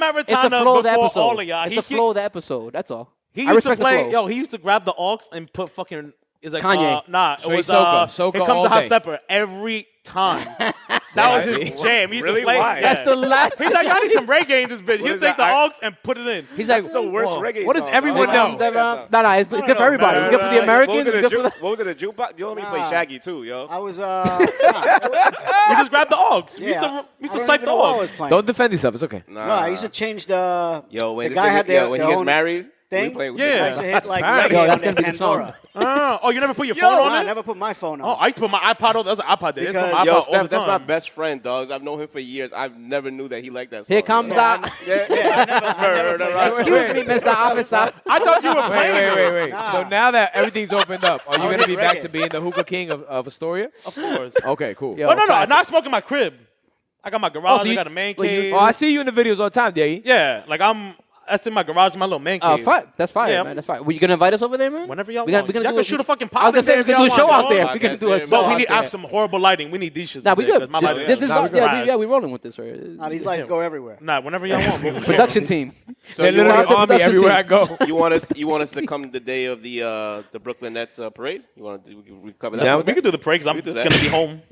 Matt It's the Ratana flow of the before episode. all of y'all. It's the flow of the episode. That's all. He I used to respect the play. flow. Yo, he used to grab the aux and put fucking. Is like Kanye. Nah, it Straight was soca Here all comes a hot day. stepper every time. That was his jam. He used Really? to play. Why? Yeah. That's the last. He's like, I need some reggae in this bitch. He'll is take the that? aux and put it in. He's like, It's the worst whoa, reggae what does song, everyone dog. know? No, it's good for everybody. It's good for the Americans. It's good for the. What was it, a jukebox? You only play Shaggy, too, yo. I was We just grabbed the aux. We used yeah, to I don't siphon even the know what I aux. was playing. Don't defend yourself. It's okay. Nah. No, I used to change the. Yo, when the this guy nigga- had yo, when he their gets own married, thing. we play with Yeah. I used to hit like apparent. reggae Yo, on that's their gonna be the song. Pandora. Oh, you never put your No, phone on I it? never put my phone on. Oh, I used to put my iPod on. That was an iPod there. I used to put my Because- iPod Yo, all Steph, the that's my time. best friend, dogs. I've known him for years. I've never knew that he liked that song. Here comes that. Excuse me, Mr. Officer. I thought you were playing. Wait. So now that everything's opened up, are you going to be back reggae. to being the hookah king of Astoria? Of course. Okay, cool. Yo, Oh, no. fact. Not smoking my crib. I got my garage. so you- I got a man well, you- cave. Oh, I see you in the videos all the time, Dave. Yeah, like that's in my garage, my little man cave. Fine. That's fine, Yeah. man. That's fine. Were you gonna invite us over there, man? Whenever y'all We're gonna, want. we're gonna Y'all do can a, shoot a fucking I was gonna say pod we in can there do a if show y'all out there. want. We can do a Podcast, show But we out need there. have some horrible lighting. We need these shits. Nah, we today, good. 'cause my This, lighting this is is not all, trash. yeah, we rolling with this, right? Nah, these lights go everywhere. Nah, whenever y'all want. we can Production team. So They you literally want, Shout out to army production everywhere I team. go. you want us to come the day of the Brooklyn Nets parade? You want to we cover that? Yeah, We can do the parade 'cause I'm We do going that. to be home.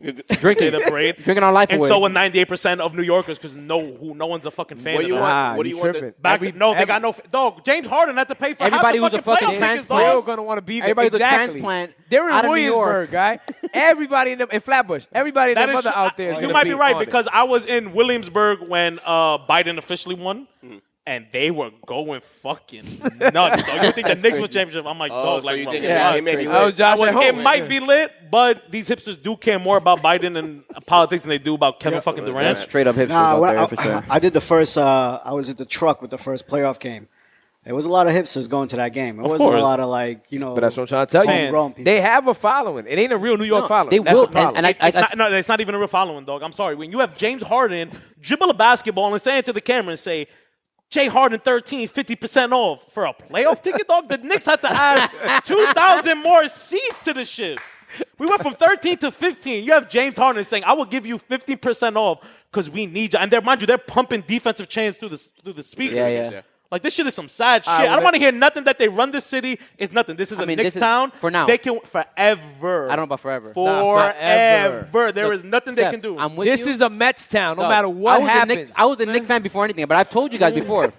Drinking. Day of the parade. Drinking our life And away. so are 98% of New Yorkers because no one's a fucking fan What of do you that. want? Ah, What do you you want? tripping. Back Every- no, they every- got no. Dog, James Harden had to pay for Everybody half who's the a fucking playoff tickets, transplant. They're dog. going to want to be there. Everybody's a Exactly. transplant They're in out of New York. Williamsburg, guy. Everybody in Flatbush. Everybody and That their is mother true. out there is You going to might be be right on it. because I was in Williamsburg when Biden officially won. And they were going fucking nuts. Dog. You think the Knicks won championship? I'm like, Oh, dog, so like, you bro, think Yeah, it may be I was lit? Josh at home. it might be lit, but these hipsters do care more about Biden and politics than they do about Kevin fucking That's Durant. straight up hipsters Nah, out when there for sure. I did the first. I was at the truck with the first playoff game. There was a lot of hipsters going to that game. It wasn't course. a lot of But that's what I'm trying to tell you. homegrown people. They have a following. It ain't a real New York following. they That's will, the problem. and I It's not even a real following, dog. I'm sorry. When you have James Harden dribble a basketball and say it to the camera and say, Jay Harden 13, 50% off for a playoff ticket, dog. The Knicks had to add 2,000 more seats to the shit. We went from 13 to 15. You have James Harden saying, I will give you 50% off because we need you. And mind you, they're pumping defensive chains through the speakers. Yeah. Like, this shit is some sad shit. well, I don't that- want to hear nothing that they run this city. It's nothing. This is a Knicks this is- town. for now. They can forever. I don't know about forever. Forever. There is nothing they Steph, can do. I'm with This you. is a Mets town, no Dog, matter what happens. I was a Knicks fan before anything, but I've told you guys before.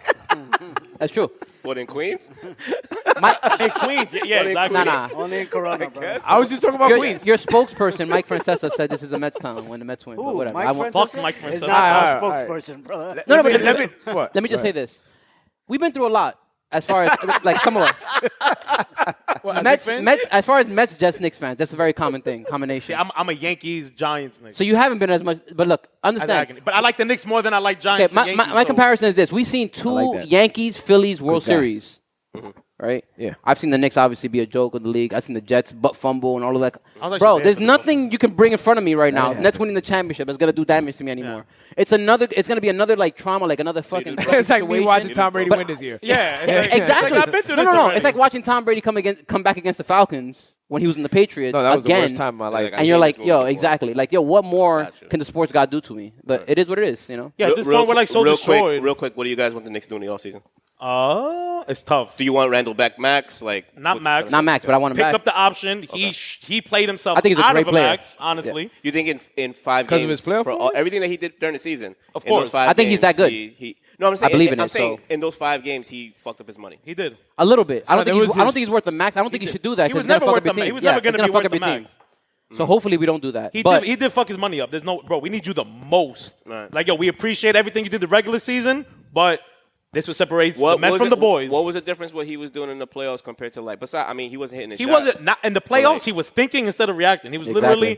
That's true. What, in Queens? in Queens. Yeah, exactly. Nah. Only in Corona, bro. I was just talking about Queens. Your spokesperson, Mike Francesa, said this is a Mets town when the Mets win. But Ooh, whatever. Mike I won't- Francesa Fuck Mike is Francesa. not our All right. spokesperson, brother. No, but What? let me just say this. We've been through a lot as far as like some of us. Mets, as far as Mets, Jets, Knicks fans, that's a very common thing, combination. Yeah, I'm a Yankees, Giants nigga. So you haven't been as much, but look, understand. But I like the Knicks more than I like Okay, Giants and my Yankees. comparison is this: we've seen two like that. Yankees, Phillies World Good guy. Series, right? Yeah. I've seen the Knicks obviously be a joke in the league. I've seen the Jets butt fumble and all of that. I was actually Bro, there there's for the nothing you can bring in front of me right now. Yeah. Nets winning the championship is gonna do damage to me anymore. It's gonna be another like trauma, like another fucking. It's like me situation. watching Tom Brady But- win this year. Yeah, Exactly. Like, I've been through no, this no. already. It's like watching Tom Brady come back against the Falcons when he was in the Patriots No, that was again. the worst time of my life. I've And you're seen like, this movie yo, before. exactly. Like, yo, what more Gotcha. can the sports god do to me? But it is what it is, you know? Yeah, at this point, we're like so real destroyed. Real quick, what do you guys want the Knicks to do in the offseason? It's tough. Do you want Randall back max? Like Not what's- Max. Not Max, but I want him Pick back. up the option. He played himself I think he's a out great of player. Max, honestly. You think in 5 'Cause games of his playoff for force? everything that he did during the season? Of in those course. 5 I think he's that games, good. No, I'm saying. believe in I'm it, saying so- in those 5 games he fucked up his money. He did. A little bit. I don't there think was I don't his- think he's worth the max. I don't think he should do that He was because never fuck worth up your the max. team. He was Yeah, never going it's to be fuck worth up the your team. max. So hopefully we don't do that. He But did fuck his money up. There's no, bro. We need you the most. Right. Like, yo, we appreciate everything you did the regular season, but this what separates the men was from it- the boys. What was the difference what he was doing in the playoffs compared to like? Besides, I mean, he wasn't hitting his He shot. wasn't not in the playoffs. Like- He was thinking instead of reacting. He was Exactly.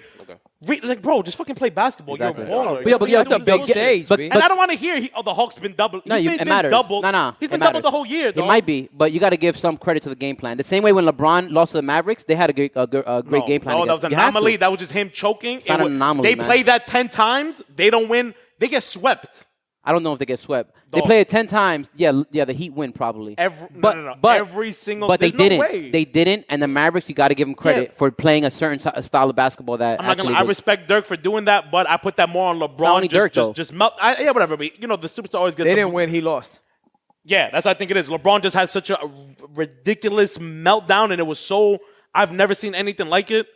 literally like, bro, just fucking play basketball. Exactly. You're a baller. But yeah, but yeah, That's a big stage, but- B. And I don't want to hear the Hawks been doubled. no, He's it been matters. doubled. No, He's it been matters. doubled the whole year. It Dog. might be, but you got to give some credit to the game plan. The same way when LeBron lost to the Mavericks, they had a great game plan. No, that was an You have to. anomaly. That was just him choking. It's not an anomaly, They man. play that 10 times. They don't win. They get swept. I don't know if they get swept. They Dog. play it 10 times. Yeah, the Heat win probably. No. Every single. But they there's no didn't. way. They didn't. And the Mavericks, you got to give them credit Yeah. for playing a certain style of basketball that I'm not actually gonna. I was- respect Dirk for doing that, but I put that more on not LeBron. only Dirk, though. Just melt. Yeah, whatever. But you know, the superstar always gets. They the- didn't win. He lost. Yeah, that's what I think it is. LeBron just had such a ridiculous meltdown, and it was so. I've never seen anything like it.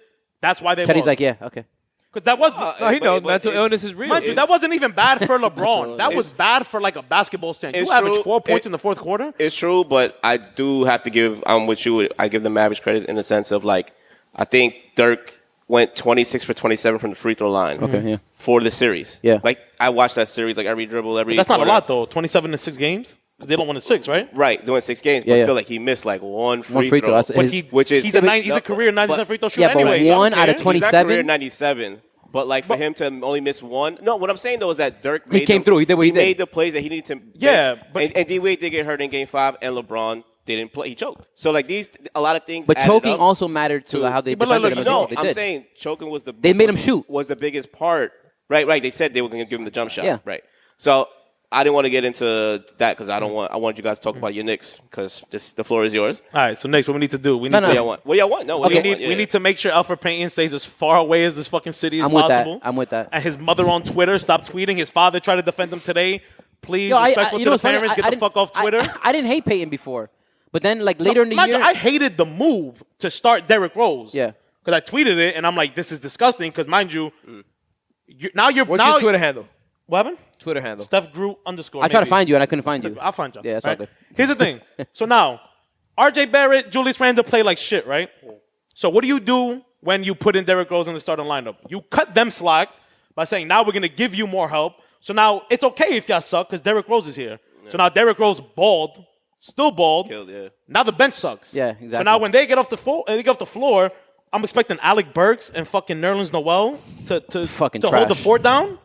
That's why they Teddy's lost. like, yeah, okay. Because that was. No, he knows mental illness is real. Mind you, that wasn't even bad for LeBron. That was bad for like a basketball stand. You It's averaged true. 4 points in the fourth quarter. It's true, but I do have to give. I'm with you. I give them average credit in the sense of like, I think Dirk went 26 for 27 from the free throw line. Okay, yeah. For the series. Yeah. Like I watched that series, like every dribble, every. That's not a quarter. lot though. 27 in 6 games because they don't win in 6, right? Right, doing 6 games, but Yeah, yeah. still, like he missed like one free free throw. throw. That's But his- he's a career 90% free throw shooter Yeah, but anyway. so I one don't out of care. 20 He's not 27? career 97. But like for him to only miss one, no. What I'm saying though is that Dirk made came through. He did what he did. made the plays that he needed to. Yeah, make. but- and D Wade did get hurt in Game 5, and LeBron didn't play. He choked. So like a lot of things. But added choking up also mattered to how they But look, defended him. look, as No, they I'm did. saying choking was the. They made him shoot. Was the biggest part. Right. They said they were going to give him the jump shot. Yeah. Right. So I didn't want to get into that because I want you guys to talk about your Knicks because the floor is yours. All right, so next, what we need to do? We need No, to. What do y'all want? What do y'all want? No. What do Okay. y'all want? Yeah. We need to make sure Alfred Payton stays as far away as this fucking city as I'm with that. possible. I'm with that. And his mother on Twitter, stop tweeting. His father tried to defend him today. Please, Yo, respectful you to know the what's funny? parents, get the didn't- fuck off Twitter. I didn't hate Peyton before, but then like later in the Mind you, year, I hated the move to start Derrick Rose. Yeah. Because I tweeted it, and I'm like, this is disgusting, because mind you, now you're... What's now, your Twitter handle? What happened? Twitter handle. Steph Groot _ I tried to maybe. find you and I couldn't find you. I'll find you. Yeah, it's all good. Here's the thing. So now, RJ Barrett, Julius Randle play like shit, right? So what do you do when you put in Derrick Rose in the starting lineup? You cut them slack by saying, now we're going to give you more help. So now it's okay if y'all suck because Derrick Rose is here. Yeah. So now Derrick Rose balled, still balled. Killed, yeah. Now the bench sucks. Yeah, exactly. So now when they get off the floor, I'm expecting Alec Burks and fucking Nerlens Noel to Fucking hold trash. the fort down.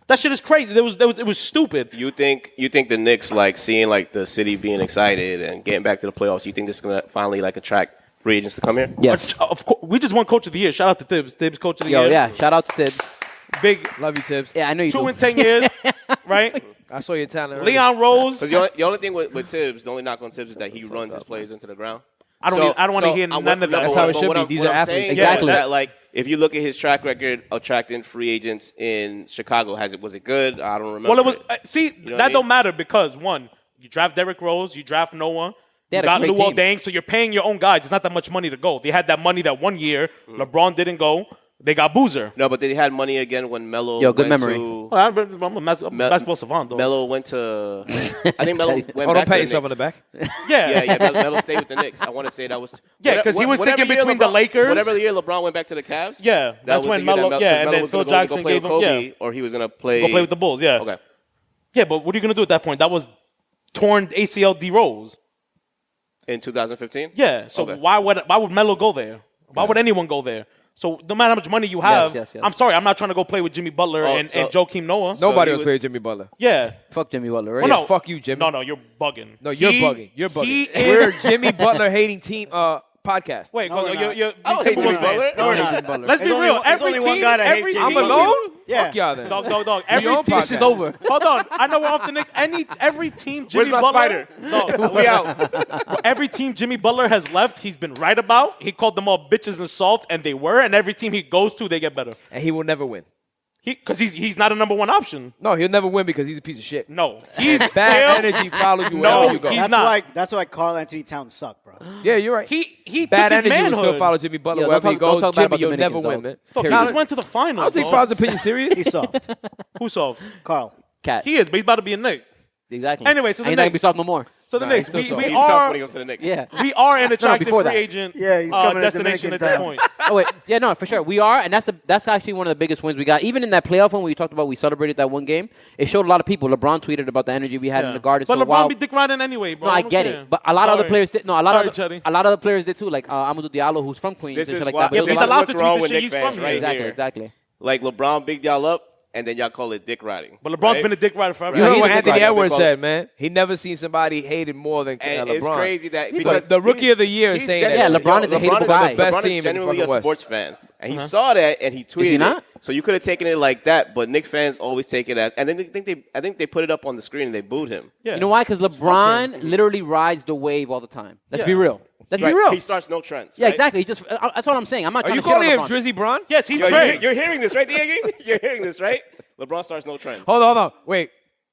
That shit is crazy. It was stupid. You think the Knicks like seeing like the city being excited and getting back to the playoffs? You think this is gonna finally like attract free agents to come here? Yes. Of course, we just won Coach of the Year. Shout out to Tibbs. Tibbs, Coach of the Yo, Year. yeah. Shout out to Tibbs. Big Love you, Tibbs. Yeah, I know you 2 do. in 10 years, right? I saw your talent. earlier. Leon Rose. Because the only thing with Tibbs, the only knock on Tibbs is that he runs his players into the ground. I don't want to hear none of that. That's how it should be. These are athletes. Exactly. That, like, if you look at his track record attracting free agents in Chicago, was it good? I don't remember. Well, it was. know what That I mean? don't matter because one, you draft Derrick Rose, you draft Noah. They You had a got great Luol team. Deng, so you're paying your own guys. It's not that much money to go. They had that money that 1 year. LeBron didn't go. They got Boozer. No, but they had money again when Melo. Yo, good went memory. To, Well, I'm a basketball savant, though. Melo went to. I think Melo went Oh, back don't to pat the yourself on the Knicks. back. Yeah. Melo stayed with the Knicks. I want to say that was. Yeah, 'cause he was whatever thinking year between the Lakers- Whatever the year LeBron went back to the Cavs. Yeah, that that's was when the year that Melo. Yeah, and Melo then was Phil gonna go Jackson play gave with him. Kobe, Yeah, or he was gonna play. go play with the Bulls. Yeah. Okay. Yeah, but what are you gonna do at that point? That was torn ACL D Rose. In 2015. Yeah. So Okay. why would Melo go there? Why would anyone go there? So no matter how much money you have, Yes. I'm sorry, I'm not trying to go play with Jimmy Butler Oh, and so- Joakim Noah. Nobody he was was- playing Jimmy Butler. Yeah. Fuck Jimmy Butler, right? Well, no. Fuck you, Jimmy. No, you're bugging. No, you're He- bugging. You're bugging. he We're is- a Jimmy Butler hating team podcast. Wait, No, hold we're on, not. you're I don't hate Timberwolves Jimmy fan. Butler. No, we're Jimmy not. Butler. Let's be There's only real. one- there's Every only one team, guy that hates every Jimmy I'm team, Butler. alone? Yeah. Fuck y'all then. Dog. Every Your own team podcast. It's over. Hold on, I know we're off the Knicks. Every team Jimmy Where's my Butler. spider? No, We out. every team Jimmy Butler has left, he's been right about. He called them all bitches and soft, and they were. And every team he goes to, they get better. And he will never win. Because he's not a number one option. No, he'll never win because he's a piece of shit. No, he's Bad still- energy follows you No, wherever you go. he's not. That's why Carl Anthony Towns suck, bro. Yeah, you're right. He Bad took his energy will still manhood. follow Jimmy Butler Yo, wherever don't he talk- don't goes. talk bad Jimmy, about you'll Dominicans, never win, dog. man. Look, he Nah, just went to the I finals. don't take dog. Father's opinion serious. He's soft. Who's soft? Carl. Cat. He is, but he's about to be a Knick. Exactly. Anyway, so the Ain't not gonna be Knicks. soft no more. So the Nah, Knicks, he's still we soft. He's tough are when he goes to the Knicks. Yeah. we are an attractive before free that. agent Yeah, he's coming to destination at this Dominican point. Oh wait, yeah, no, for sure. We are, and that's actually one of the biggest wins we got. Even in that playoff one, where you talked about we celebrated that one game. It showed a lot of people. LeBron tweeted about the energy we had in the Garden. But for a while. LeBron be dick riding anyway, bro. No, I don't get care. it, but a lot of other Sorry. players did. No, a lot Sorry, of Chetty. other players did too. Like Amadou Diallo, who's from Queens, This and is shit like why- that. But yeah, it was he's a lot allowed of- to what's wrong tweet with the shit. Knicks He's fans from right here. exactly. here. Like LeBron bigged y'all up, and then y'all call it dick riding. But LeBron's right? been a dick rider forever. You Yeah, heard he's what a good Anthony guy. Edwards said, man. He never seen somebody hated more than And LeBron. it's crazy that But because the rookie he's- of the year is he's saying genuinely- that. Yeah, LeBron is a hateable guy. The best LeBron team in is the genuinely fucking a West. sports fan, and he saw that and he tweeted he not? it. So you could have taken it like that, but Knicks fans always take it as. And then I think they put it up on the screen and they booed him. Yeah. You know why? Because LeBron literally rides the wave all the time. Let's be real. Let's Right. be real. He starts no trends. Yeah, right? exactly. He just that's what I'm saying. I'm not Are trying you to shit on calling him LeBron. Drizzy Bron? Yes, he's Yo, great. you're hearing this, right, Diego? You're hearing this, right? LeBron starts no trends. Hold on. Wait.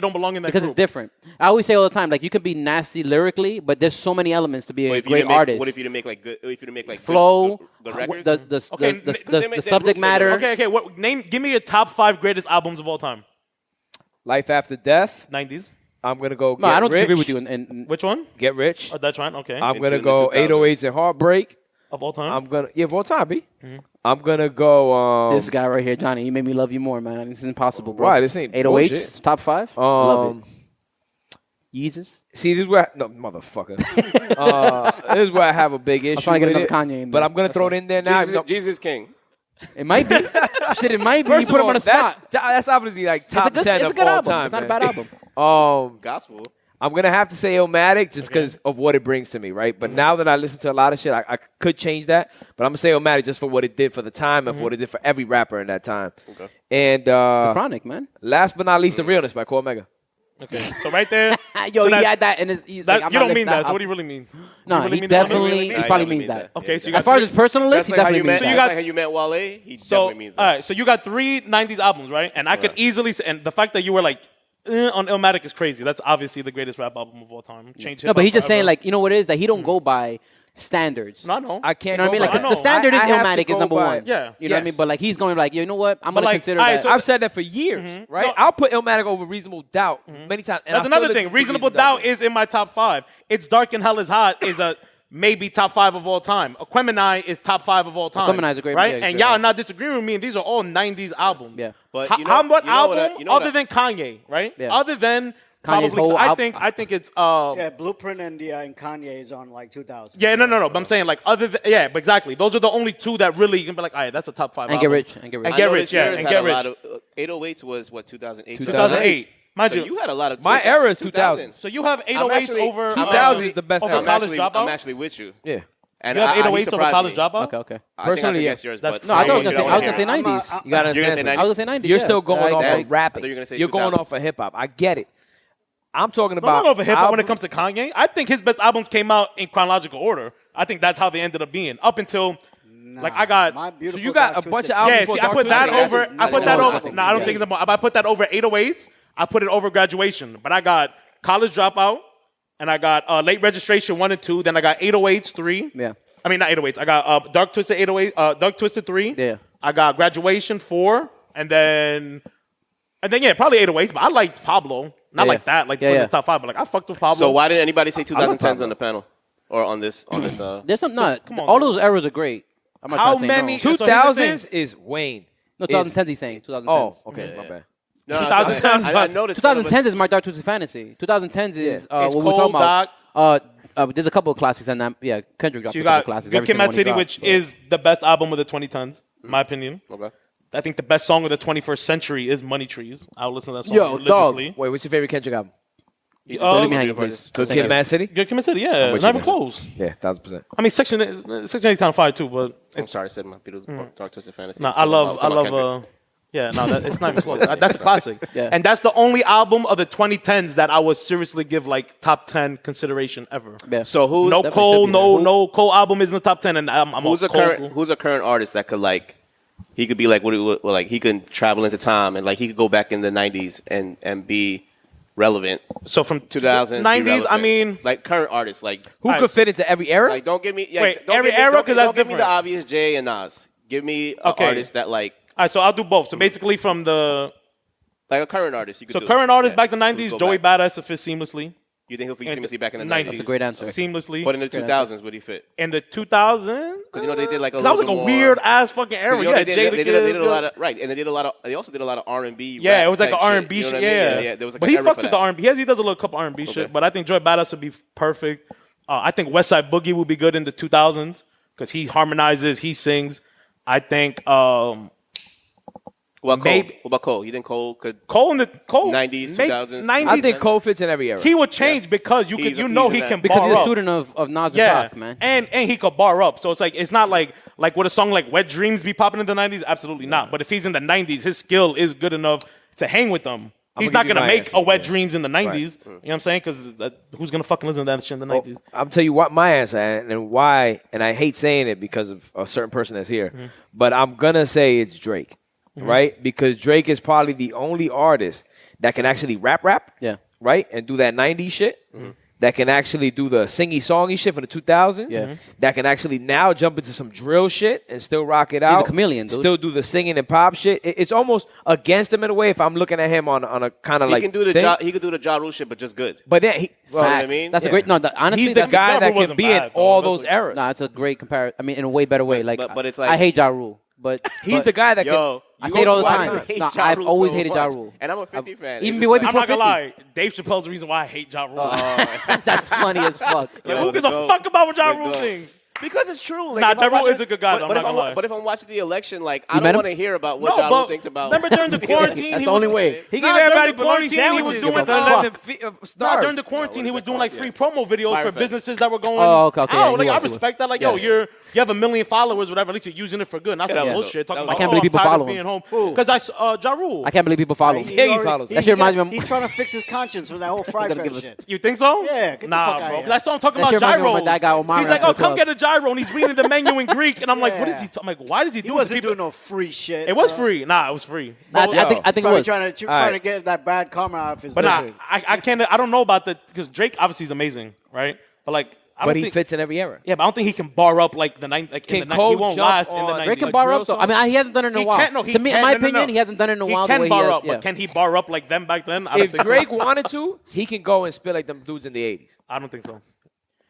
you don't belong in that because group. it's different. I always say all the time, like you could be nasty lyrically, but there's so many elements to be What a if you great didn't make, artist. What if you didn't make like good? If you didn't make like Flow, good, The records? The subject matter. Okay. What give me your top 5 greatest albums of all time. Life After Death. 90s. I'm gonna go. No, Get I don't Rich. disagree with you. In Which one? Get Rich. Oh, that's right. Okay. I'm In gonna the go 2000s. 808s and Heartbreak. Of all time. I'm gonna of all time, B. I'm gonna go. this guy right here, Johnny, he made me love you more, man. This is impossible, bro. Why? This ain't 808s, bullshit. top 5. Love it. Yeezus. See, this is where no motherfucker. This is where I have a big issue. trying to get with another it, Kanye in but there. I'm gonna throw it in there now. Jesus King. It might be. Shit, it might be. First You put of him on the all, spot. That's obviously like top 10 it's a of good all album. time. It's not a man. bad album. Gospel. I'm gonna have to say Illmatic just because of what it brings to me, right? But now that I listen to a lot of shit, I could change that. But I'm gonna say Illmatic just for what it did for the time and for what it did for every rapper in that time. Okay. And The Chronic, man. last but not least, The Realness by Core Mega. Okay. So right there. Yo, so he that's- had that in his. He's that, like, I'm you not don't mean living that. So what do you really mean? No, You really he mean that? definitely. He He probably definitely means that. Okay. So you As got far as three- his personal list, That's he like how definitely you means met. So that. you That's got- like how you met Wale. He So, definitely means all that. right, so you got 3 90s albums, right? And I could easily say, and the fact that you were like, on Illmatic is crazy. That's obviously the greatest rap album of all time. Change No, but he's just saying, forever. like, you know what it is? That he don't go by standards. No, I know. I can't. You know what I mean? go Like, by I the know. standard is I have to Illmatic is go number by- 1. Yeah. You know what I mean? But, like, he's going like, you know what? I'm going to like, consider all right, that. so I've said that for years, right? No. I'll put Illmatic over Reasonable Doubt many times. And That's I still another listen thing. to Reasonable Doubt is in my top 5. It's Dark and Hell is Hot is a maybe top 5 of all time. Aquemini is top 5 of all time. Aquemini is a great- right? yeah, it's And great y'all are album. not disagreeing with me. And these are all 90s albums. Yeah. But How, you know- how what you know what album I- you know what other I- than Kanye, right? Yeah. Other than Kanye's probably, whole I album. think it's Yeah, Blueprint and Kanye is on like 2000. yeah, no. But I'm saying like other than, yeah, but exactly. Those are the only 2 that really you can be like, all right, that's a top 5 And album. Get Rich. And Get Rich. And I Get know Rich, this yeah, year's and had Get a lot Rich. of 808s was what 2008. 2008. Mind So you. you had a lot of My era is 2000. So you have 808s actually- over 2000 is the best over album. College Dropout. I'm actually with you. Yeah. And You have he 808s over surprised College me. Dropout. Okay. I Personally, think I could yeah. guess yours, That's but No, I was I going to say wanna 90s. You gotta You're gonna say understand. 90s? I was going to say 90s. You're yeah. still going Like, off like, of rapping. I thought you were gonna say You're going 2000s. off of hip hop. I get it. I'm talking I'm about not over hip hop when it albums- comes to Kanye. I think his best albums came out in chronological order. I think that's how they ended up being. Up until like I got. My So Beautiful you got Dark a bunch Twisted of albums. Yeah, before see, I Dark put that Twisted? That's over. his- I put that no, over. that's his- No, I don't think it's. If I put that over 808s, I put it over Graduation. But I got College Dropout, and I got Late Registration 1 and 2. Then I got 808s 3. Yeah. I mean not 808s. I got Dark Twisted 808. Dark Twisted 3. Yeah. I got Graduation 4, and then yeah, probably 808s. But I liked Pablo. Not Yeah, like yeah. that. Like to Yeah, put in yeah. his top 5. But like I fucked with Pablo. So why didn't anybody say 2010s Pablo. on the panel or on this? There's some, not. Come on, all bro. those eras are great. I'm not How trying to say many- No, So here's the 2000s is Wayne. no Is- 2010s he's saying. 2010s. Oh, okay, my bad. No, 2010s I noticed. 2010s is My Dark Twisted Fantasy. 2010s is It's what we're Cold, talking about. Doc. There's a couple of classics and that. Yeah, Kendrick dropped So you a couple got of classics. Good every Kid, single Mad one he City, dropped, which but- is the best album of the 2010s, in my opinion. Okay. I think the best song of the 21st century is Money Trees. I'll listen to that song Yo, dog. religiously. Wait, what's your favorite Kendrick album? So let me hang it, please. Good Thank Kid, you. Mad City. Good Kid, Mad City, yeah, with not you, even man. close. Yeah, 1000%. I mean, Section 8 is kind of fire too, but I'm sorry, I said my Beatles Dark Twisted Fantasy. no, I love. Yeah, no, it's not even close. That's a classic. Yeah. And that's the only album of the 2010s that I would seriously give like top 10 consideration ever. Yeah. So who's No Definitely Cole, should be. no Cole album is in the top 10, and I'm who's a a Cole. current who's a current artist that could like he could be like like he could travel into time and like he could go back in the 90s and be relevant. So from 2000s, 90s, I mean, like current artists like Who Alright, could fit into every era? like don't give me Wait, don't every give me- era? don't 'Cause give- that's don't give me the different. obvious Jay and Nas. Give me an Okay. artist that like all right, so I'll do both. So basically, from the a current artist you could so do. current artists Yeah. back in the Who'd 90s, go Joey back. Badass to fit seamlessly. You think he'll fit In seamlessly back in the 90s. 90s? That's a great answer. Seamlessly. But in the 2000s, would he fit? In the 2000s, Because you know they did like a that was like little a bit more- weird ass fucking era. 'Cause, you know, Yeah, they Jada did Kidd, a lot of right, and they also did a lot of R&B. yeah, rap it was like an type R&B you know shit. what I mean? Yeah, yeah. There was like but an he era fucks for with that. the R&B. He does a little couple R&B shit. But I think Joey Badass would be perfect. I think West Side Boogie would be good in the 2000s because he harmonizes, he sings. I think What about Cole? maybe- What about Cole? You think Cole could? Cole in the 90s, make- 2000s. 90s, I think Cole fits in every era. he would change because you He's could, a- know he's he in that. can Because bar he's a up. student of Nas and Yeah, Pac, man. and he could bar up. So it's like it's not like with a song like Wet Dreams be popping in the 90s. Absolutely not. But if he's in the 90s, his skill is good enough to hang with them. He's gonna not give you gonna my make answer, a Wet yeah. Dreams in the 90s. You know what I'm saying? Because who's gonna fucking listen to that shit in the 90s? I'll tell you what my answer and why, and I hate saying it because of a certain person that's here, but I'm gonna say it's Drake, right? Because Drake is probably the only artist that can actually rap, Yeah. right, and do that '90s shit, that can actually do the singy-songy shit from the 2000s. Yeah. That can actually now jump into some drill shit and still rock it out. He's a chameleon, dude. Still do the singing and pop shit. It's almost against him in a way if I'm looking at him on a kind of He like can do the thing. he could do the Ja Rule shit, but just good. But then he, You know what I Facts. mean? That's a great. No, honestly, he's the that's guy Ja that Rule can wasn't be bad, in though. all That's those like- eras. Nah, it's a great comparison. I mean, in a way better way. Like, but it's I like- hate Ja Rule, but He's the guy that Yo, I you say it all the why time. you hate No, Ja I've Rule always so hated Ja much. Rule. And I'm a 50 fan. even It's be just way like- I'm before not gonna 50. lie. Dave Chappelle's the reason why I hate Ja Rule. That's funny as fuck. Like, Yo, who gives the a goat. fuck about what Ja The Rule goat. thinks? Because it's true. Like, Nah, if Ja I'm Rule watching- is a good guy, though, I'm But not if gonna lie. but if I'm watching the election, like I You met don't him? want to hear about what No, Ja Rule but thinks about. remember during the quarantine, That's he the was- only way. He Nah, gave everybody during the bologna quarantine, he was sandwiches doing to the- let them Nah, starve. during the quarantine, he was doing like free promo videos Fire for Fest. businesses that were going. Oh, okay, okay, yeah, out. he Like, I was, he respect that. Like, Yeah. yo, you have 1 million followers, whatever. At least you're using it for good. Not Yeah, some that was bullshit. dope. Talking That about, was I can't believe people I'm tired follow of being him. home. Because Ja Rule. I can't believe people follow He him. Yeah, he already- follows. That shit reminds me of- He's trying to fix his conscience from that whole Fry He's gonna Fest give us- shit. You think so? Yeah, get the nah, fuck outta bro. here. That's what I'm talking That about. shit reminds me of Gyros. when that guy Omar He's ran like, to oh, the come club. get a gyro, and he's reading the menu in Greek, and I'm like, what is Yeah. he? I'm like, why does he He do wasn't this? doing no free shit. It was bro. free. Nah, it was free. I But, think it Probably was. trying to get that bad karma out of his but nah, business. I can't. I don't know about the because Drake obviously is amazing, right? But like, I But don't he think, fits in every era. Yeah, but I don't think he can bar up like the nine. Like in Can the Cole he won't jump last in the on- 90s. Drake can Like bar drill up though. song? I mean, he hasn't done it in a He while. can't. No, he To me, in can't. my No, no, opinion, no. he hasn't done it in a He while. can the way bar he has, up, yeah. but can he bar up like them back then? I don't If think Drake so. wanted to, he can go and spit like them dudes in the 80s. I don't think so.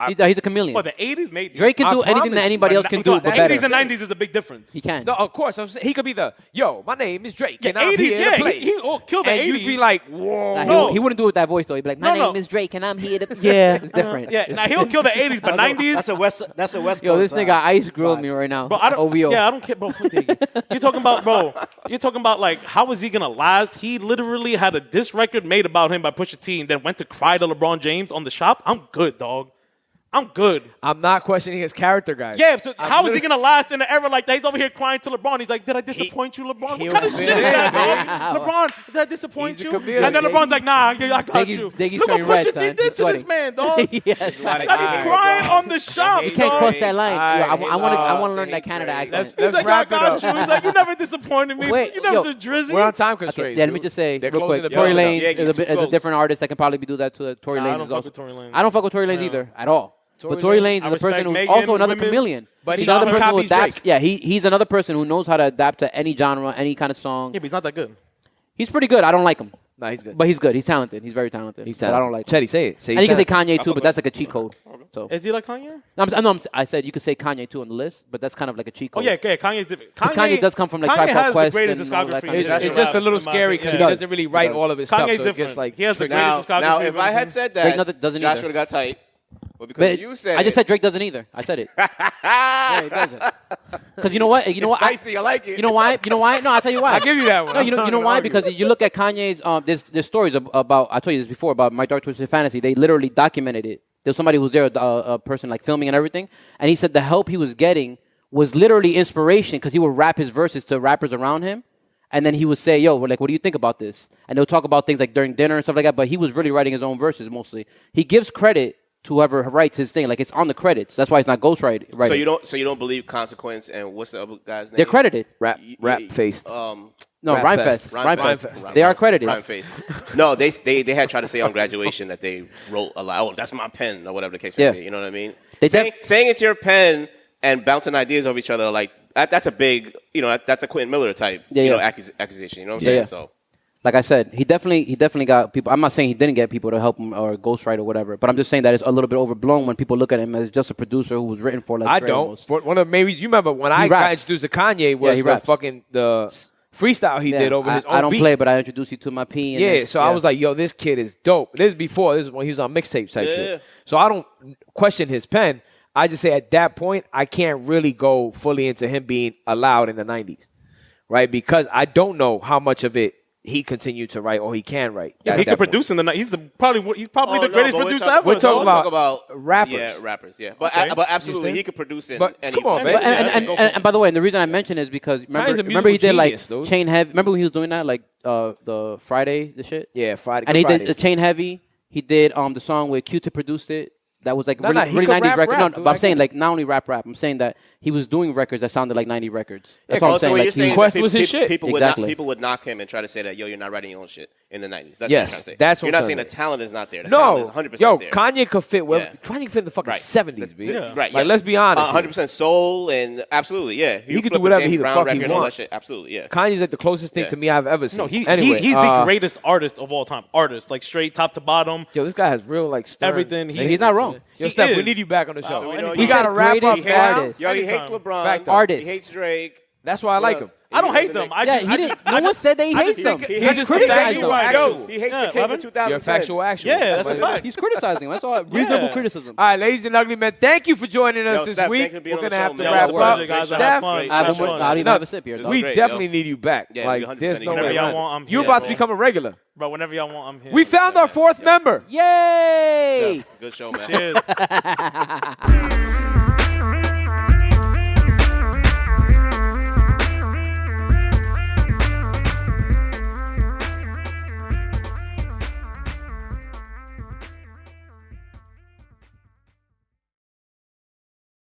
He's a chameleon. Well, the 80s maybe. Drake can I do anything promise that anybody you. else can I'm do, talking but about the better. 80s and 90s is a big difference. He can. No, of course. He could be the, yo, my name is Drake, and Yeah, I'm 80s, here yeah, to play. he killed the and 80s. you'd be like, whoa. Nah, No. he wouldn't do it with that voice though. He'd be like, "My No, name no. is Drake, and I'm here to." Yeah, it's different. Yeah, now he'll kill the 80s, but 90s. That's a West. That's a West Yo, Coast. this nigga ice grilled me right now. Bro, I don't. OVO. Yeah, I don't care, bro. Fuck Diggy. You're talking about, bro. You're talking about like how is he gonna last? He literally had a diss record made about him by Pusha T, and then went to cry to LeBron James on the shop. I'm good, dog. I'm good. I'm not questioning his character, guys. Yeah, so I'm how is he literally- gonna last in an era like that? He's over here crying to LeBron. He's like, "Did I disappoint you, LeBron? What he'll kind of fit shit is in, that, man. dog? LeBron, did I disappoint He's a you?" chameleon. And then LeBron's like, "Nah, I got Diggy's- you." Diggy's Look what turning red, Pusha T son. did He's to this sweating. man, dog. Yes. He's like, crying on the shop. You can't dog. cross that line. Yo, I want to Alright. learn that Canada accent. He's Let's like, wrap I it got up. you. He's like, you never disappointed me. Wait, you never yo, said Drizzy. We're on time Okay, constraints. yeah, let me dude. just say They're real closing quick. the Tory building up. Lanez Yeah, is too a close. different artist that can probably do that to Tory Nah, I Lanez. don't is fuck also. with Tory Lanez. I don't fuck with Tory Lanez either at all. But Tory Lanez I is a person respect who's Megan, also another women, chameleon. but he's he another never person who copies adapts. Drake. Yeah, he's another person who knows how to adapt to any genre, any kind of song. Yeah, but he's not that good. He's pretty good. I don't like him, Nah, he's good. but he's good. He's talented. He's very talented. He's But talented. I don't like him. Chetty, say it. Say And you can say talented. Kanye too, but that's like a cheat code. So Is he like Kanye? I said you could say Kanye too on the list, but that's kind of like a cheat Oh code. yeah, Kanye's different. 'Cause Kanye does come from, like, Kanye Tribe Called has Quest the greatest and all that discography. kind of It's, shit. it's just a little scary because he does. doesn't really write all of his stuff, Kanye's so it different. gets like He has the triggered. greatest discography. Now, of if I had everything. said Drake that, doesn't Josh either. would have got tight. But because But you said I just it, said Drake doesn't either. I said it. Yeah, he doesn't. Because you know what? You know it's what? spicy. I like it. You know why? You know why? No, I'll tell you why. I'll give you that one. No, you know I'm not why? gonna Because argue. you look at Kanye's there's stories about I told you this before about My Dark Twisted Fantasy. They literally documented it. There was somebody who was there, a person like filming and everything, and he said the help he was getting was literally inspiration because he would rap his verses to rappers around him, and then he would say, "Yo, like, what do you think about this?" And they'll talk about things like during dinner and stuff like that. But he was really writing his own verses mostly. He gives credit to whoever writes his thing, like it's on the credits. That's why it's not ghostwriting. So you don't believe Consequence and what's the other guy's name? They're credited. rap faced. No, Rap Rhyme Fest. Fest. Rhyme Rhyme Fest. Fest. They are credited. Rhyme Face. No, they had tried to say on graduation that they wrote a lot. Oh, that's my pen or whatever the case may Yeah. be. You know what I mean? They Saying it's your pen and bouncing ideas off each other like that's a big, that's a Quentin Miller type, accusation. You know what I'm saying? Yeah. So. Like I said, he definitely got people. I'm not saying he didn't get people to help him or ghostwrite or whatever, but I'm just saying that it's a little bit overblown when people look at him as just a producer who was written for like I Dre don't. almost. For one of the main reasons, you remember when I got raps. introduced to Kanye was he the raps. fucking the freestyle he Yeah, did over his own I don't beat. play, but I introduced you to my P. And Yeah, this, so I was like, yo, this kid is dope. This is when he was on mixtape type Yeah. shit. So I don't question his pen. I just say at that point, I can't really go fully into him being allowed in the 90s, right? Because I don't know how much of it he continued to write or he can write. Yeah, at he that could point. produce in the night. He's probably Oh, the greatest but producer talking- ever. we're talking dog. about rappers. Yeah, rappers. Yeah, but Okay. but absolutely, You he think? could produce in But any. come on, any- man. and by the way, and the reason I mention is because Kanye's a remember he musical did like genius, dude. Chain Heavy. Remember when he was doing that like the Friday the shit. Yeah, Friday. And he did Fridays. Chain Heavy. He did the song where Q-Tip produced it. that was like No, really, no, he really could 90s rap, records. rap, No, dude, but I'm I saying get it. like not only rap. I'm saying that he was doing records that sounded like 90 records. That's Yeah, what I'm Also, saying. what Like, you're saying is Quest that was his shit. People Exactly. people would knock him and try to say that, yo, you're not writing your own shit in the 90s. That's Yes, what you're trying to say. that's what You're I'm not saying trying the to talent is not there. The No, talent is 100% yo, there. Kanye could fit. Yeah. Kanye could fit in the fucking Right. 70s, B. Yeah. Right. Like, let's be honest. 100% soul and absolutely, yeah. He could flip do whatever James he the Brown fuck he record and all that wants. shit. Absolutely, yeah. Kanye's like the closest thing Yeah. to me I've ever seen. No, he's anyway, the greatest artist of all time. Artist, like straight top to bottom, Yo, this guy has real like stern. everything. he's not wrong. Yo, He Steph, we is. need you back on the show. So we know we you- got to He said wrap up greatest now. artist. Yo, he hates Anytime. LeBron. Fact, Artist. He hates Drake. That's why I like him. I don't hate them. Yeah, he didn't. No one said that he hates them. He He's hates the criticizing factual them. actual. He hates Yeah, the Kings Levin? of 2010. You're a factual actual. Yeah, that's what a it fact. is. He's criticizing. That's all. Reasonable criticism. All right, ladies and ugly men, thank you for joining us Yo, this Steph, thank week. you for being We're on gonna the have show, to man. wrap Yo, up. pleasure, guys. I Steph, had fun. I Have don't fun. even No, have a sip here. This we was great, definitely yo. need you back. Yeah, like, 100% there's need no you way. Whenever y'all around want, it. I'm You're here, about to bro. become a regular. Bro, whenever y'all want, I'm here. We found our fourth member. Yay! Good show, man. Cheers.